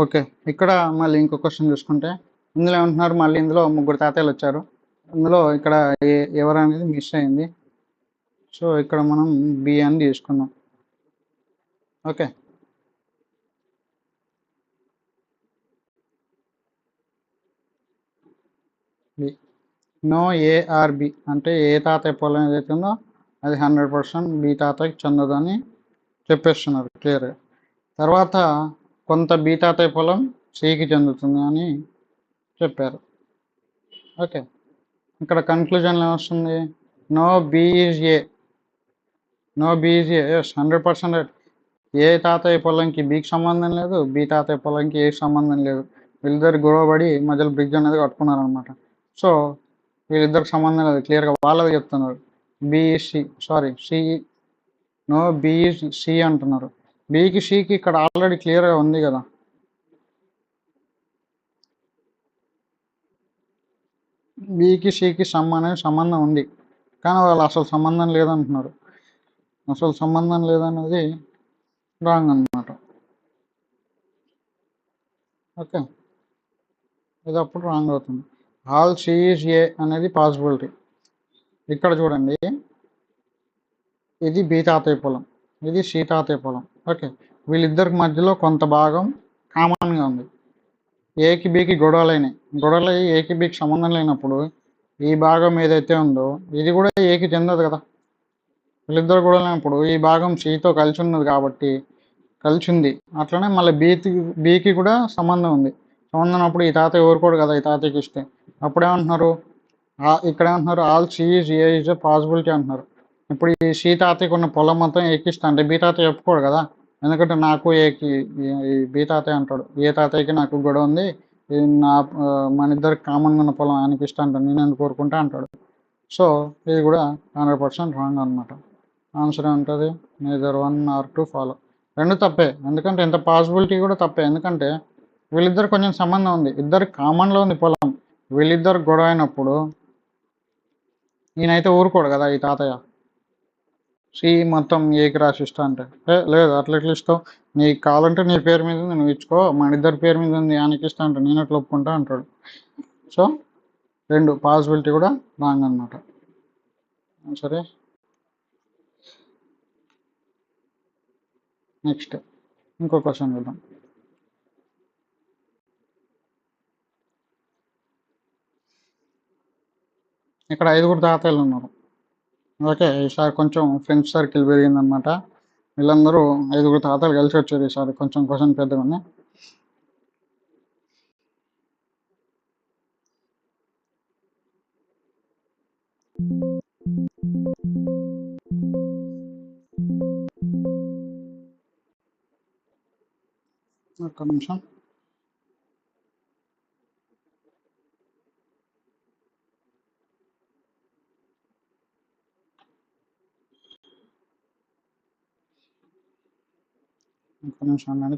ఓకే, ఇక్కడ మళ్ళీ ఇంకో క్వశ్చన్ చూసుకుంటే ఇందులో ఏమంటున్నారు, మళ్ళీ ఇందులో ముగ్గురు తాతయ్యలు వచ్చారు. అందులో ఇక్కడ ఎవరు అనేది మిస్ అయింది. సో ఇక్కడ మనం బి అని తీసుకున్నాం. Okay, B. నో ఏఆర్బి అంటే ఏ తాతయ్య పొలం ఏదైతే ఉందో అది 100% బి తాతయ్యకి చెందదు అని చెప్పేస్తున్నారు క్లియర్గా. తర్వాత కొంత బి తాతయ్య పొలం సికి చెందుతుంది అని చెప్పారు. ఓకే, ఇక్కడ కన్క్లూజన్ ఏమొస్తుంది, no B is A, no B is A, yes 100% A తాతయ్య పొలంకి బికి సంబంధం లేదు, బి తాతయ్య పొలంకి ఏకి సంబంధం లేదు. వీళ్ళిద్దరు గొడవపడి మధ్యలో బ్రిడ్జ్ అనేది కట్టుకున్నారు అనమాట. సో వీళ్ళిద్దరికి సంబంధం లేదు, క్లియర్గా వాళ్ళది చెప్తున్నారు. B is C sorry C, no B is C C అంటున్నారు. బికి సికి ఇక్కడ ఆల్రెడీ క్లియర్గా ఉంది కదా, బికి సికి సంబంధం ఉంది, కానీ వాళ్ళు అసలు సంబంధం లేదంటున్నారు. అసలు సంబంధం లేదనేది రాంగ్ అనమాట. ఓకే, ఇది అప్పుడు రాంగ్ అవుతుంది. ఆల్ సి ఈజ్ ఏ అనేది పాసిబిలిటీ. ఇక్కడ చూడండి, ఇది బి తాతయ్య పొలం, ఇది సి తాతయ్య పొలం. ఓకే, వీళ్ళిద్దరికి మధ్యలో కొంత భాగం కామన్గా ఉంది. ఏకి బికి గొడవలు ఏకి బికి సంబంధం లేనప్పుడు ఈ భాగం ఏదైతే ఉందో ఇది కూడా ఏకి చెందదు కదా. వీళ్ళిద్దరు గొడవ లేనప్పుడు ఈ భాగం సితో కలిసి ఉన్నది కాబట్టి కలిసి ఉంది, అట్లనే మళ్ళీ బికి కూడా సంబంధం ఉంది. సంబంధం అప్పుడు ఈ తాతయ్య ఊరుకోడు కదా ఈ తాతయ్యకి ఇస్తే. అప్పుడేమంటున్నారు, ఇక్కడ ఏమంటున్నారు, all C is A is a possibility అంటున్నారు. ఇప్పుడు ఈ సి తాతయ్యకి ఉన్న పొలం మొత్తం ఏకి ఇస్తా అంటే బి తాతయ్య చెప్పుకోడు కదా. ఎందుకంటే నాకు ఏకి ఈ బి తాతయ్య అంటాడు, ఏ తాతయ్యకి నాకు గొడవ ఉంది, ఇది నా మన ఇద్దరికి కామన్గా ఉన్న పొలం ఆయనకి ఇష్టం అంటాను, నేను ఎందుకు కోరుకుంటా అంటాడు. సో ఇది కూడా 100% రాంగ్ అనమాట. ఆన్సర్ ఏముంటుంది, నేదర్ 1 or 2 ఫాలో. రెండు తప్పే, ఎందుకంటే ఎంత పాసిబిలిటీ కూడా తప్పే. ఎందుకంటే వీళ్ళిద్దరు కొంచెం సంబంధం ఉంది, ఇద్దరు కామన్లో ఉంది పొలం. వీళ్ళిద్దరు గొడవ అయినప్పుడు ఈయనైతే ఊరుకోడు కదా ఈ తాతయ్య, సి మొత్తం ఏకి రాసి ఇస్తా అంటే. లేదు అట్లా ఎట్లా ఇస్తావు, నీకు కావాలంటే నీ పేరు మీద ఉంది నువ్వు ఇచ్చుకో, మన ఇద్దరి పేరు మీద ఉంది ఆయనకి ఇస్తా అంటే నేను ఎట్లా ఒప్పుకుంటా అంటాడు. సో రెండు పాసిబిలిటీ కూడా రాంగ్ అనమాట. సరే, నెక్స్ట్ ఇంకో క్వశ్చన్ చూద్దాం. ఇక్కడ 5 తాతయ్యలు ఉన్నారు. ఓకే, ఈసారి కొంచెం ఫ్రెండ్స్ సర్కిల్ పెరిగిందనమాట. వీళ్ళందరూ 5 తాతలు కలిసి వచ్చారు. ఈసారి కొంచెం క్వశ్చన్ పెద్దగా ఉన్నాయి. ఒక్క నిమిషం.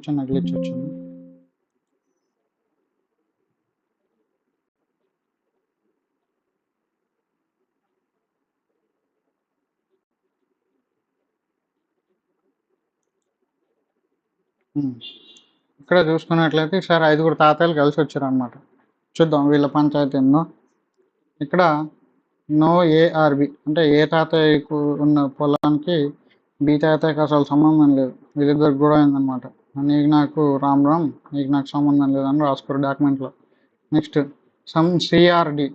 చిన్న గ్లిచ్ వచ్చింది. ఇక్కడ చూసుకున్నట్లయితే ఈసారి 5 తాతయ్యలు కలిసి వచ్చారు అనమాట. చూద్దాం వీళ్ళ పంచాయతీ ఎన్నో. ఇక్కడ నో ఏఆర్బి అంటే ఏ తాతయ్యకు ఉన్న పొలానికి బి తాతయ్యకి అసలు సంబంధం లేదు, వీళ్ళిద్దరికి కూడా అయిందనమాట. నీకు నాకు రామ్ రామ్, నీకు నాకు సంబంధం లేదని రాసుకోరు డాక్యుమెంట్లో. నెక్స్ట్ సమ్ సిఆర్డి,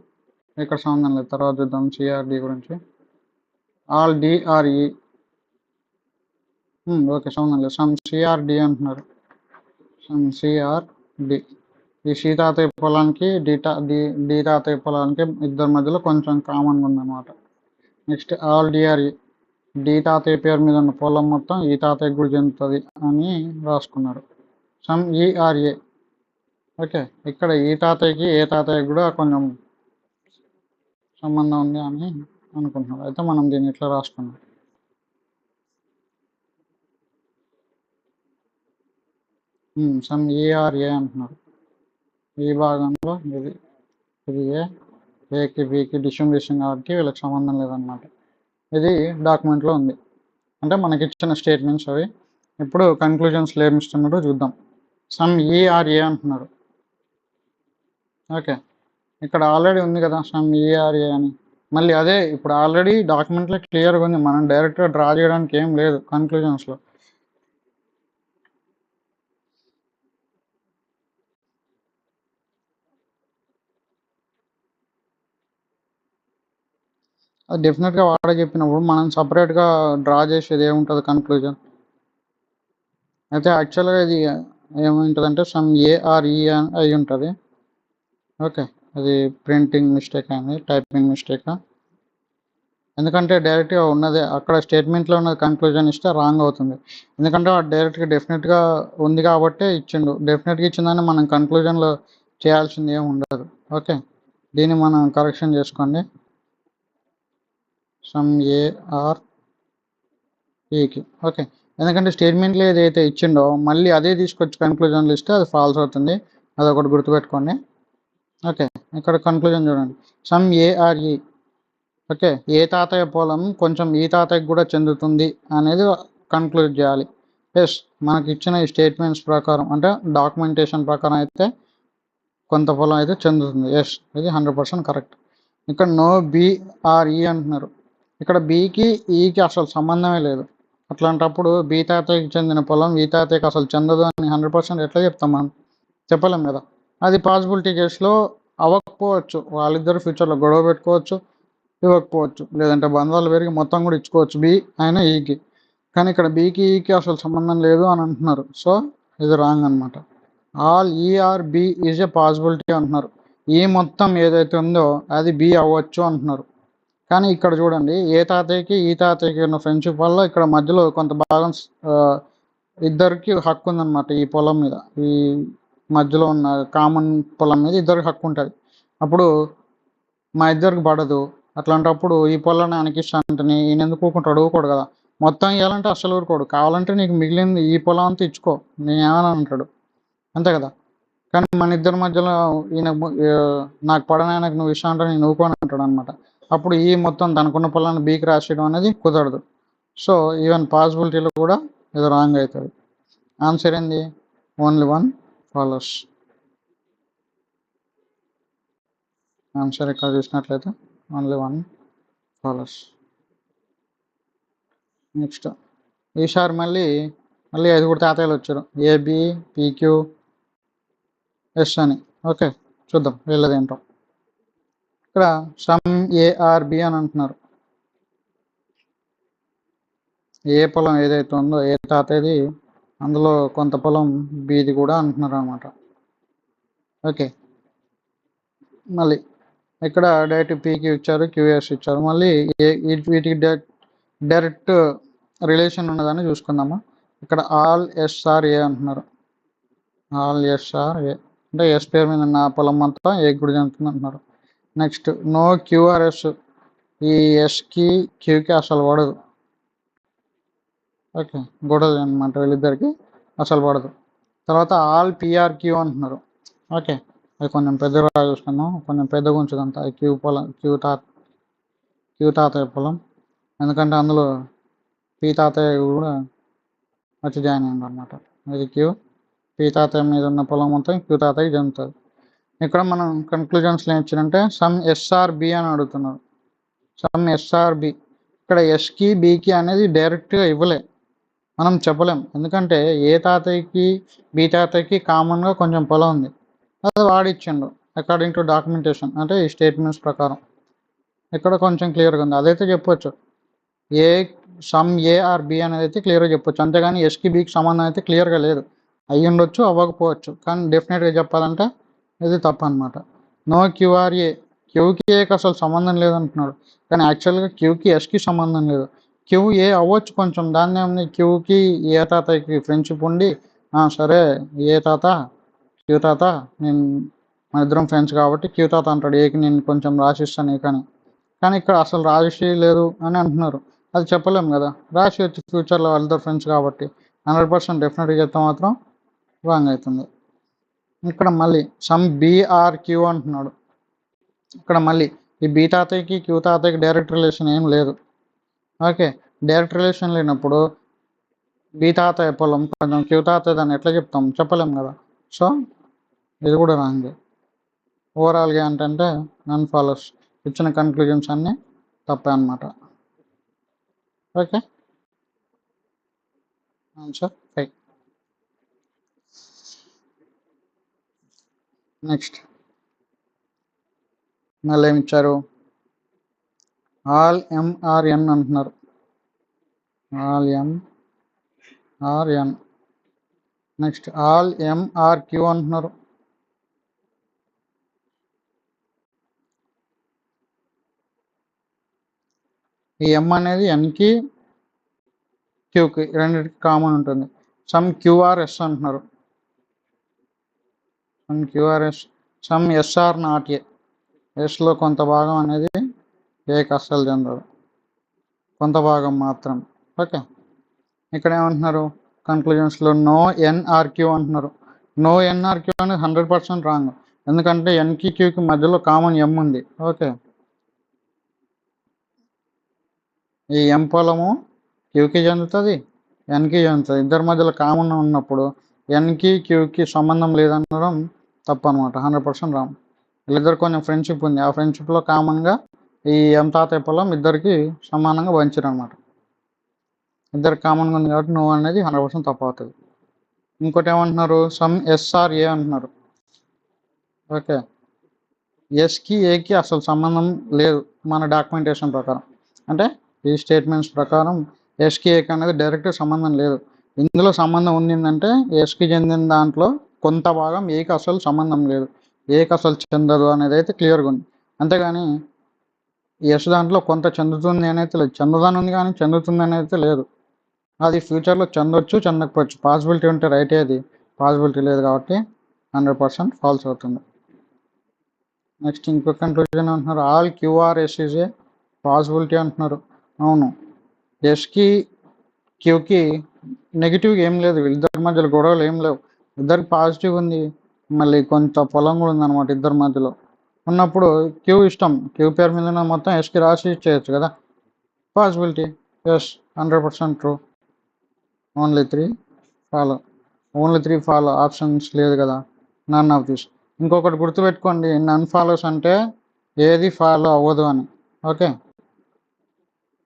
ఇక్కడ సంబంధం లేదు, తర్వాత చూద్దాం సిఆర్డి గురించి. ఆల్ డిఆర్ఈ, ఓకే సంబంధం లేదు. సమ్ సిఆర్డి అంటున్నారు, సమ్ సిఆర్డి. ఈ సి తాతయ్య పొలానికి డి తాతయ్య పొలానికి ఇద్దరి మధ్యలో కొంచెం కామన్గా ఉందన్నమాట. నెక్స్ట్ ఆల్ డిఆర్ఈ, డి తాతయ్య పేరు మీద ఉన్న పొలం మొత్తం ఈ తాతయ్య కూడా చెందుతుంది అని రాసుకున్నారు. సమ్ ఈఆర్ఏ, ఓకే ఇక్కడ ఈ తాతయ్యకి ఏ తాతయ్యకి కూడా కొంచెం సంబంధం ఉంది అని అనుకుంటున్నారు. అయితే మనం దీన్ని ఇట్లా రాసుకున్నాం. సమ్ ఈఆర్ఏ అంటున్నారు. ఈ భాగంలో ఇది ఏకి బికి డిస్ట్రిబ్యూషన్ కాబట్టి వీళ్ళకి సంబంధం లేదన్నమాట. ఇది డాక్యుమెంట్లో ఉంది, అంటే మనకి ఇచ్చిన స్టేట్మెంట్స్ అవి. ఇప్పుడు కన్క్లూజన్స్లో ఏమి ఇస్తున్నారో చూద్దాం. సమ్ ఈఆర్ఏ అంటున్నారు. ఓకే, ఇక్కడ ఆల్రెడీ ఉంది కదా సమ్ ఈఆర్ఏ అని, మళ్ళీ అదే ఇప్పుడు ఆల్రెడీ డాక్యుమెంట్లో క్లియర్గా ఉంది, మనం డైరెక్ట్గా డ్రా చేయడానికి ఏం లేదు కన్క్లూజన్స్లో. అది డెఫినెట్గా వాడే చెప్పినప్పుడు మనం సపరేట్గా డ్రా చేసేది ఏముంటుంది కన్క్లూజన్. అయితే యాక్చువల్గా ఇది ఏముంటుంది అంటే సమ్ ఏఆర్ఈ అయి ఉంటుంది. ఓకే, అది ప్రింటింగ్ మిస్టేక్ అయింది, టైపింగ్ మిస్టేక్. ఎందుకంటే డైరెక్ట్గా ఉన్నదే అక్కడ స్టేట్మెంట్లో ఉన్నది కన్క్లూజన్ ఇస్తే రాంగ్ అవుతుంది. ఎందుకంటే వాడు డైరెక్ట్గా డెఫినెట్గా ఉంది కాబట్టే ఇచ్చిండు, డెఫినెట్గా ఇచ్చిందని మనం కన్క్లూజన్లో చేయాల్సింది ఏమి ఉండదు. ఓకే, దీన్ని మనం కరెక్షన్ చేసుకోండి. సమ్ ఏఆర్ఈకి, ఓకే ఎందుకంటే స్టేట్మెంట్లో ఏదైతే ఇచ్చిండో మళ్ళీ అదే తీసుకొచ్చి కన్క్లూజన్లు ఇస్తే అది ఫాల్స్ అవుతుంది, అదొకటి గుర్తుపెట్టుకోండి. ఓకే, ఇక్కడ కన్క్లూజన్ చూడండి, సమ్ ఏఆర్ఈ. ఓకే, ఏ తాతయ్య పొలం కొంచెం ఈ తాతయ్యకి కూడా చెందుతుంది అనేది కన్క్లూడ్ చేయాలి. ఎస్, మనకి ఇచ్చిన ఈ స్టేట్మెంట్స్ ప్రకారం అంటే డాక్యుమెంటేషన్ ప్రకారం అయితే కొంత పొలం అయితే చెందుతుంది. ఎస్, ఇది 100% కరెక్ట్. ఇక్కడ నో బిఆర్ఈ అంటున్నారు. ఇక్కడ బికి ఈకి అసలు సంబంధమే లేదు. అట్లాంటప్పుడు బి తాతయ్యకి చెందిన పొలం ఈ తాతయ్యకి అసలు చెందదు అని 100% ఎట్లా చెప్తాం మనం, చెప్పలేం కదా. అది పాసిబిలిటీ కేసులో అవ్వకపోవచ్చు, వాళ్ళిద్దరు ఫ్యూచర్లో గొడవ పెట్టుకోవచ్చు, ఇవ్వకపోవచ్చు, లేదంటే బంధాలు పెరిగి మొత్తం కూడా ఇచ్చుకోవచ్చు బి అయినా ఈకి. కానీ ఇక్కడ బికి ఈకి అసలు సంబంధం లేదు అని అంటున్నారు. సో ఇది రాంగ్ అనమాట. All E are B is a possibility అంటున్నారు. ఈ మొత్తం ఏదైతే ఉందో అది బి అవ్వచ్చు అంటున్నారు. కానీ ఇక్కడ చూడండి, ఏ తాతయ్యకి ఈ తాతయ్యకి ఉన్న ఫ్రెండ్షిప్ వల్ల ఇక్కడ మధ్యలో కొంత భాగం ఇద్దరికి హక్కు ఉందన్నమాట. ఈ పొలం మీద, ఈ మధ్యలో ఉన్న కామన్ పొలం మీద ఇద్దరికి హక్కు ఉంటుంది. అప్పుడు మా ఇద్దరికి పడదు. అట్లాంటప్పుడు ఈ పొలాన్ని అనికిస్తానంటే ఈయన ఎందుకు ఊరుకుంటాడు? ఊరుకోడు కదా. మొత్తం ఇవ్వాలంటే అస్సలు ఊరుకోడు. కావాలంటే నీకు మిగిలింది ఈ పొలం అంతా ఇచ్చుకో, నేను ఏమని అంటాడు, అంతే కదా. కానీ మన ఇద్దరి మధ్యలో ఈయన నాకు పడనాయనకు నువ్వు ఇష్టం అంటే నేను ఊరుకోని అంటాడు అనమాట. అప్పుడు ఈ మొత్తం తనకున్న పొలాన్ని బీకి రాసేయడం అనేది కుదరదు. సో ఈవెన్ పాసిబిలిటీలో కూడా ఇది రాంగ్ అవుతుంది. ఆన్సర్ ఏంది? Only one follows. ఆన్సర్ ఇక్కడ చూసినట్లయితే ఓన్లీ వన్ ఫాలోస్. నెక్స్ట్ ఈసారి మళ్ళీ 5 తాతయ్యలు వచ్చారు, ఏబి పీక్యూ ఎస్ అని. ఓకే, చూద్దాం వీళ్ళదేంటో. ఇక్కడ సమ్ ఏఆర్బి అని అంటున్నారు. ఏ పొలం ఏదైతే ఉందో ఏ తాతయ్యది అందులో కొంత పొలం బీది కూడా అంటున్నారు అనమాట. ఓకే, మళ్ళీ ఇక్కడ డైరెక్ట్ పీకి ఇచ్చారు, క్యూఎస్ ఇచ్చారు. మళ్ళీ వీటికి డైరెక్ట్ రిలేషన్ ఉన్నదని చూసుకుందాము. ఇక్కడ ఆల్ ఎస్ఆర్ ఏ అంటున్నారు. ఆల్ ఎస్ఆర్ ఏ అంటే ఎస్ పేరు మీద ఉన్న పొలం అంతా ఏ గుడి చెందుతుంది అంటున్నారు. నెక్స్ట్ నో క్యూఆర్ఎస్, ఈ ఎస్కి క్యూకి అసలు పడదు. ఓకే, గొడవలు అనమాట వీళ్ళిద్దరికి అసలు పడదు. తర్వాత ఆల్ పిఆర్క్యూ అంటున్నారు. ఓకే, అది కొంచెం పెద్దగా చూసుకుందాం, కొంచెం పెద్దగా ఉంచుదంతా క్యూ పొలం, క్యూ తాతయ్య పొలం. ఎందుకంటే అందులో పీ తాతయ్య కూడా వచ్చి జాయిన్ అయ్యింది అనమాట. ఇది క్యూ, పీ తాతయ్య మీద ఉన్న పొలం మొత్తం క్యూ తాతయ్యకి చెందుతుంది. ఇక్కడ మనం కన్క్లూజన్స్లో ఏం ఇచ్చారంటే సమ్ ఎస్ఆర్బి అని అడుగుతున్నారు. సమ్ ఎస్ఆర్బి, ఇక్కడ ఎస్కి బికి అనేది డైరెక్ట్గా ఇవ్వలే, మనం చెప్పలేం. ఎందుకంటే ఏ తాతయ్యకి బి తాతయ్యకి కామన్గా కొంచెం పొలం ఉంది, అది వాడిచ్చిండు అకార్డింగ్ టు డాక్యుమెంటేషన్, అంటే ఈ స్టేట్మెంట్స్ ప్రకారం. ఇక్కడ కొంచెం క్లియర్గా ఉంది, అదైతే చెప్పొచ్చు. ఏ సమ్ ఏ ఆర్ బి అనేది అయితే క్లియర్గా చెప్పొచ్చు. అంతేగాని ఎస్కి బికి సంబంధం అయితే క్లియర్గా లేదు. అయ్యి ఉండొచ్చు, అవ్వకపోవచ్చు, కానీ డెఫినెట్గా చెప్పాలంటే ఇది తప్పు అనమాట. నో క్యూఆర్ఏ, క్యూకి ఏకి అసలు సంబంధం లేదంటున్నాడు. కానీ యాక్చువల్గా క్యూకి ఎస్కి సంబంధం లేదు. క్యూ ఏ అవ్వచ్చు కొంచెం, దాన్ని ఏముంది, క్యూకి ఏ తాతయ్యకి ఫ్రెండ్షిప్ ఉండి సరే ఏ తాత క్యూ తాత నేను మన ఇద్దరం ఫ్రెండ్స్ కాబట్టి క్యూ తాత అంటాడు ఏకి నేను కొంచెం రాసిస్తాను ఏ కానీ. కానీ ఇక్కడ అసలు రాసి లేదు అని అంటున్నారు. అది చెప్పలేము కదా, రాసి వచ్చి ఫ్యూచర్లో వాళ్ళిద్దరు ఫ్రెండ్స్ కాబట్టి 100% డెఫినెట్గా చెప్తే మాత్రం రాంగ్ అవుతుంది. ఇక్కడ మళ్ళీ సమ్ బీఆర్క్యూ అంటున్నాడు. ఇక్కడ మళ్ళీ ఈ బీ తాతయ్యకి క్యూ తాతయ్యకి డైరెక్ట్ రిలేషన్ ఏం లేదు. ఓకే, డైరెక్ట్ రిలేషన్ లేనప్పుడు బీ తాతయ్య పొలం కొంచెం క్యూ తాతయ్య దాన్ని ఎట్లా చెప్తాం, చెప్పలేం కదా. సో ఇది కూడా రాంగ్. ఓవరాల్గా ఏంటంటే నన్ ఫాలోస్, ఇచ్చిన కన్క్లూజన్స్ అన్నీ తప్పే అన్నమాట. Okay, answer 5. నెక్స్ట్ మళ్ళీ ఏమి ఇచ్చారు, ఆల్ ఎంఆర్ఎన్ అంటున్నారు. All MRN. Next all MRQ అంటున్నారు. ఈ ఎం అనేది ఎన్కి క్యూకి రెండింటికి కామన్ ఉంటుంది. సమ్ క్యూఆర్ఎస్ అంటున్నారు. Some QRS, some SR not A, ఎస్లో కొంత భాగం అనేది ఏకి అస్సలు చెందదు, కొంత భాగం మాత్రం. ఓకే, ఇక్కడ ఏమంటున్నారు కన్క్లూజన్స్లో నో ఎన్ఆర్క్యూ అంటున్నారు. నో ఎన్ఆర్క్యూ అనేది 100% రాంగ్. ఎందుకంటే ఎన్కి క్యూకి మధ్యలో కామన్ ఎం ఉంది. ఓకే, ఈ ఎం పొలము క్యూకి చెందుతుంది, ఎన్కి చెందుతుంది. ఇద్దరి మధ్యలో కామన్ ఉన్నప్పుడు ఎన్కి క్యూకి సంబంధం లేదనడం తప్పు అనమాట, 100% రాంగ్. వీళ్ళిద్దరు కొంచెం ఫ్రెండ్షిప్ ఉంది, ఆ ఫ్రెండ్షిప్లో కామన్గా ఈ ఎం తాతయ్య పొలం ఇద్దరికి సమానంగా పంచారు అనమాట. ఇద్దరు కామన్గా ఉంది కాబట్టి నువ్వు అనేది 100% తప్పు అవుతుంది. ఇంకోటి ఏమంటున్నారు, సమ్ ఎస్ఆర్ఏ అంటున్నారు. ఓకే, ఎస్కి ఏకి అసలు సంబంధం లేదు మన డాక్యుమెంటేషన్ ప్రకారం, అంటే ఈ స్టేట్మెంట్స్ ప్రకారం ఎస్కి ఏకి అనేది డైరెక్ట్ సంబంధం లేదు. ఇందులో సంబంధం ఉండిందంటే ఎస్కి చెందిన దాంట్లో కొంత భాగం ఏకి అసలు సంబంధం లేదు, ఏకి అసలు చెందదు అనేది అయితే క్లియర్గా ఉంది. అంతేగాని యశ్ దాంట్లో కొంత చెందుతుంది అని అయితే లేదు, చెందదని ఉంది కానీ చెందుతుంది అని అయితే లేదు. అది ఫ్యూచర్లో చెందొచ్చు చెందకపోవచ్చు, పాసిబిలిటీ ఉంటే రైట్, అది పాసిబిలిటీ లేదు కాబట్టి 100% ఫాల్స్ అవుతుంది. నెక్స్ట్ ఇంకో కన్క్లూజన్ అంటున్నారు, all QRS is a possibility అంటున్నారు. అవును, ఎస్కి క్యూకి నెగిటివ్గా ఏం లేదు, వీళ్ళిద్దరి మధ్యలో గొడవలు ఏం లేవు, ఇద్దరికి పాజిటివ్ ఉంది, మళ్ళీ కొంత పొలం కూడా ఉందన్నమాట ఇద్దరి మధ్యలో. ఉన్నప్పుడు క్యూ ఇష్టం, క్యూ పేరు మీద ఉన్న మొత్తం ఎస్కి రాసి ఇచ్చేయచ్చు కదా, possibility yes 100% true. Only 3 follow, only 3 follow, options లేదు కదా, నన్ ఆఫ్ దిస్. ఇంకొకటి గుర్తుపెట్టుకోండి, నన్ ఫాలోస్ అంటే ఏది ఫాలో అవ్వదు అని. ఓకే,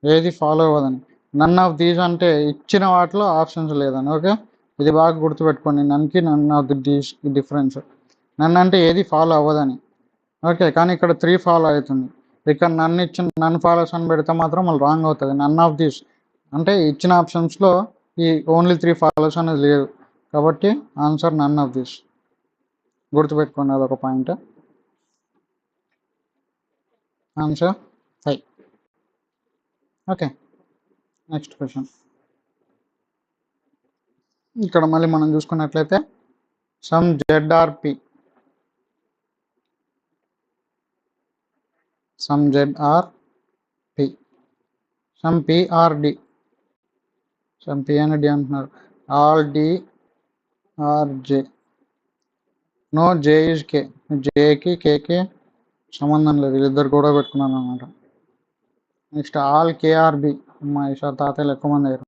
ఏది ఫాలో అవ్వదని. నన్ ఆఫ్ దీస్ అంటే ఇచ్చిన వాటిలో ఆప్షన్స్ లేదని. ఓకే, ఇది బాగా గుర్తుపెట్టుకోండి, నన్కి నన్ ఆఫ్ దీస్ డిఫరెన్స్. నన్ను అంటే ఏది ఫాలో అవ్వదని. ఓకే, కానీ ఇక్కడ 3 ఫాలో అవుతుంది. ఇక్కడ నన్ను ఇచ్చిన నన్ ఫాలోస్ అని పెడితే మాత్రం మళ్ళీ రాంగ్ అవుతుంది. నన్ ఆఫ్ దీస్ అంటే ఇచ్చిన ఆప్షన్స్లో ఈ ఓన్లీ 3 ఫాలోస్ అనేది లేదు, కాబట్టి ఆన్సర్ నన్ ఆఫ్ దీస్. గుర్తుపెట్టుకోండి, అదొక point. Answer 5. Okay, next question. ఇక్కడ మళ్ళీ మనం చూసుకున్నట్లయితే some ZRP, some ZRP, some PRD, some P and D అంటున్నారు, all D or J, no J is K, Jకి Kకి సంబంధం లేదు, వీళ్ళిద్దరు గొడవ పెట్టుకున్నాను అనమాట. నెక్స్ట్ ఆల్ KRB, అమ్మా ఈసారి తాతయ్యలు ఎక్కువ మంది అయ్యారు,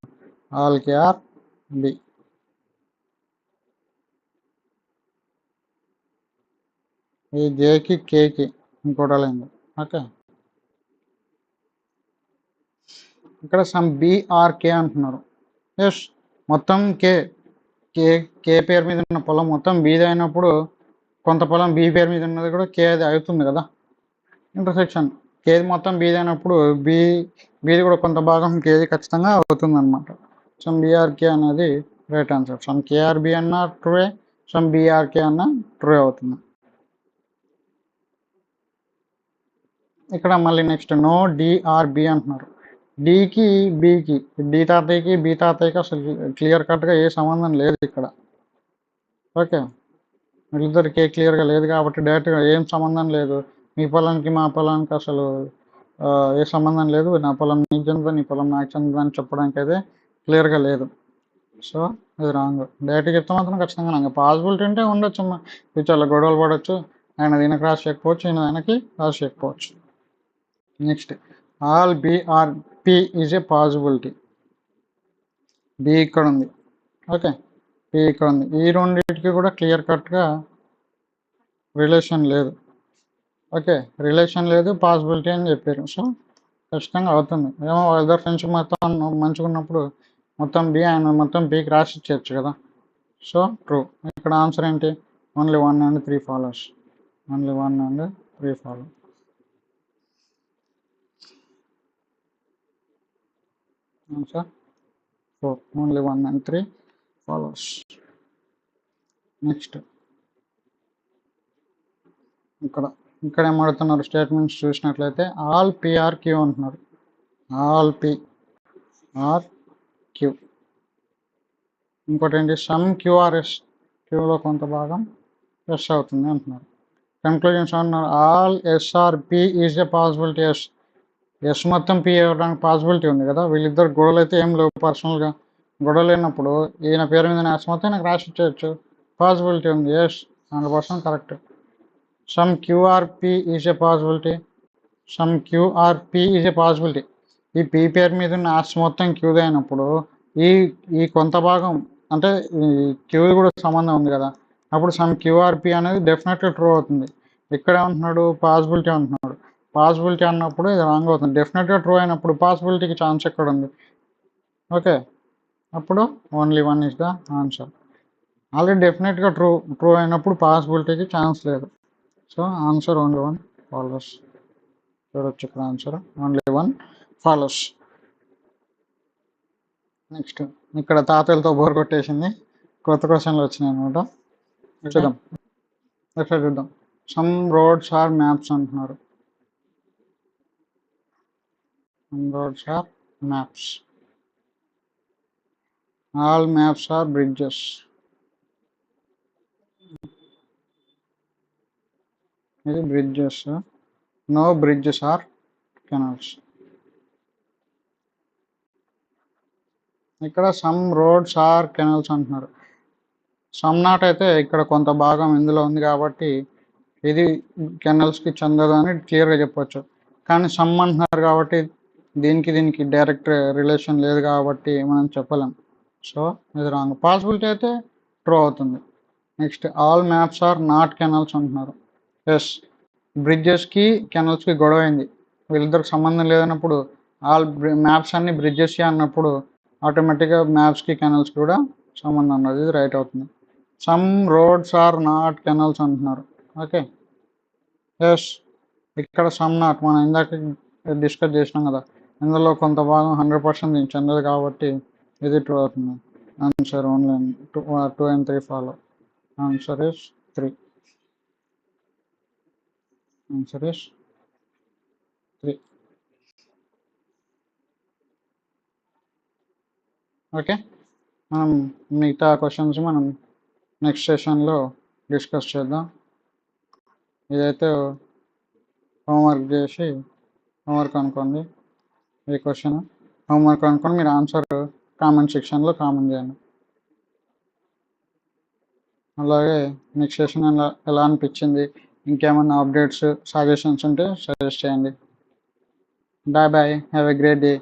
ఆల్ KRB. ఈ జేకి కేకి ఇంకోటలేదు. ఓకే, ఇక్కడ సమ్ BRK అంటున్నారు. ఎస్, మొత్తం కే కే కే పేరు మీద ఉన్న పొలం మొత్తం బీది అయినప్పుడు కొంత పొలం బి పేరు మీద ఉన్నది కూడా కే అది అవుతుంది కదా, ఇంటర్సెక్షన్ కేది మొత్తం బీది అయినప్పుడు బీది కూడా కొంత భాగం కేది ఖచ్చితంగా అవుతుంది అనమాట. సమ్ BRK అనేది రైట్ ఆన్సర్. సమ్ KRB అన్న ట్రూే, సమ్ BRK అన్న ట్రూ అవుతుంది. ఇక్కడ మళ్ళీ నెక్స్ట్ నో DRB అంటున్నారు. డికి బికి, డి తాతయ్యకి బి తాతయ్యకి అసలు క్లియర్ కట్గా ఏ సంబంధం లేదు ఇక్కడ. ఓకే, వీళ్ళిద్దరికి క్లియర్గా లేదు కాబట్టి డైరెక్ట్గా ఏం సంబంధం లేదు, మీ పొలానికి మా పొలానికి అసలు ఏ సంబంధం లేదు, నా పొలం నీకు చెందుతుంది, నీ పొలం నాకు చెందుతుంది అని చెప్పడానికి అయితే క్లియర్గా లేదు. సో ఇది రాంగ్. డైరెక్ట్గా చెప్తే మాత్రం ఖచ్చితంగా నాకు పాసిబిలిటీ ఉంటే ఉండొచ్చు అమ్మా, ఫ్యూచర్లో గొడవలు పడవచ్చు, ఆయన దీనికి రాసి చేయకపోవచ్చు, ఈయన ఆయనకి రాసి చేయకపోవచ్చు. Next all BRP is a possibility. B ఇక్కడ ఉంది, ఓకే, పి ఇక్కడ ఉంది, ఈ రెండింటికి కూడా క్లియర్ కట్గా రిలేషన్ లేదు. ఓకే, రిలేషన్ లేదు, పాసిబిలిటీ అని చెప్పారు. సో ఖచ్చితంగా అవుతుంది. ఏమో ఇద్దరు ఫ్రెండ్స్ మొత్తం మంచిగా ఉన్నప్పుడు మొత్తం బి ఆయన మొత్తం బికి రాసి ఇచ్చేయచ్చు కదా. So true. ఇక్కడ ఆన్సర్ ఏంటి, only 1 and 3 follows, only 1 and 3 follow. Answer 4, only 1 and 3 follows. Next ఇక్కడ ఏం అడుగుతున్నారు, స్టేట్మెంట్స్ చూసినట్లయితే ఆల్ PRQ అంటున్నారు, ఆల్ PRQ. ఇంకోటి ఏంటి, సమ్ QRS, క్యూలో కొంత భాగం ఎస్ అవుతుంది అంటున్నారు. కన్క్లూజన్స్ అంటున్నారు, all SRP is a possibility. Yes మొత్తం పి అవ్వడానికి పాసిబిలిటీ ఉంది కదా, వీళ్ళిద్దరు గొడవలు అయితే ఏం లేవు, పర్సనల్గా గొడవ లేనప్పుడు ఈయన పేరు మీద యాస్ మొత్తం నాకు రాసి ఇచ్చేయచ్చు, పాసిబిలిటీ ఉంది. Yes 100% correct. Some QRP is a possibility, some QRP is a possibility. ఈ పి పేరు మీద ఉన్న ఆస్తి మొత్తం క్యూది అయినప్పుడు ఈ కొంత భాగం అంటే ఈ క్యూది కూడా సంబంధం ఉంది కదా, అప్పుడు సమ్ QRP అనేది డెఫినెట్గా ట్రూ అవుతుంది. ఇక్కడ ఏమంటున్నాడు, పాసిబిలిటీ అంటున్నాడు. పాసిబిలిటీ అన్నప్పుడు ఇది రాంగ్ అవుతుంది. డెఫినెట్గా ట్రూ అయినప్పుడు పాసిబిలిటీకి ఛాన్స్ ఎక్కడ ఉంది. ఓకే, అప్పుడు only 1 is the answer. Already డెఫినెట్గా ట్రూ అయినప్పుడు పాసిబిలిటీకి ఛాన్స్ లేదు. So answer only 1 follows. చూడొచ్చు ఇక్కడ ఆన్సర్ ఓన్లీ 1 ఫాలోస్. నెక్స్ట్ ఇక్కడ తాతయ్యలతో బోర్ కొట్టేసింది, కొత్త క్వశ్చన్లు వచ్చినాయి అనమాట. చూద్దాం, ఒకసారి చూద్దాం. సమ్ రోడ్స్ ఆర్ మ్యాప్స్ అంటున్నారు. Some roads are maps, all maps are bridges. ఇది bridges, no bridges are canals. ఇక్కడ సమ్ రోడ్స్ ఆర్ కెనాల్స్ అంటున్నారు. సమ్ నాట్ అయితే ఇక్కడ కొంత భాగం ఇందులో ఉంది కాబట్టి ఇది కెనాల్స్కి చెందదు అని క్లియర్గా చెప్పొచ్చు. కానీ సమ్ అంటున్నారు కాబట్టి దీనికి డైరెక్ట్ రిలేషన్ లేదు కాబట్టి మనం చెప్పలేం. సో ఇది రాంగ్. పాసిబిలిటీ అయితే ట్రూ అవుతుంది. Next, all maps are not canals అంటున్నారు. ఎస్, బ్రిడ్జెస్కి కెనాల్స్కి గొడవ అయింది. వీళ్ళిద్దరికి సంబంధం లేదన్నప్పుడు ఆల్ మ్యాప్స్ అన్ని బ్రిడ్జెస్ అన్నప్పుడు ఆటోమేటిక్గా మ్యాప్స్కి కెనాల్స్కి కూడా సంబంధం ఉన్నది. ఇది రైట్ అవుతుంది. Some roads are not canals అంటున్నారు. ఓకే, ఎస్, ఇక్కడ సమ్ నాట్ మనం ఇందాక డిస్కస్ చేసినాం కదా, ఇందులో కొంత భాగం 100% దీనికి చెందదు కాబట్టి ఇది ట్రూ అవుతుంది. Answer only 2 and 3 follow. Answer is 3. Answer is 3. Okay, మనం మిగతా క్వశ్చన్స్ మనం నెక్స్ట్ సెషన్లో డిస్కస్ చేద్దాం. ఇదైతే హోంవర్క్ చేసి హోంవర్క్ అనుకోండి. ఈ క్వశ్చన్ హోంవర్క్ అనుకోండి, మీరు ఆన్సర్ కామెంట్ సెక్షన్లో కామెంట్ చేయండి. అలాగే నెక్స్ట్ సెషన్ ఎలా అనిపించింది, ఇంకేమైనా అప్డేట్స్ సజెషన్స్ ఉంటే సజెస్ట్ చేయండి. Bye bye, have a great day.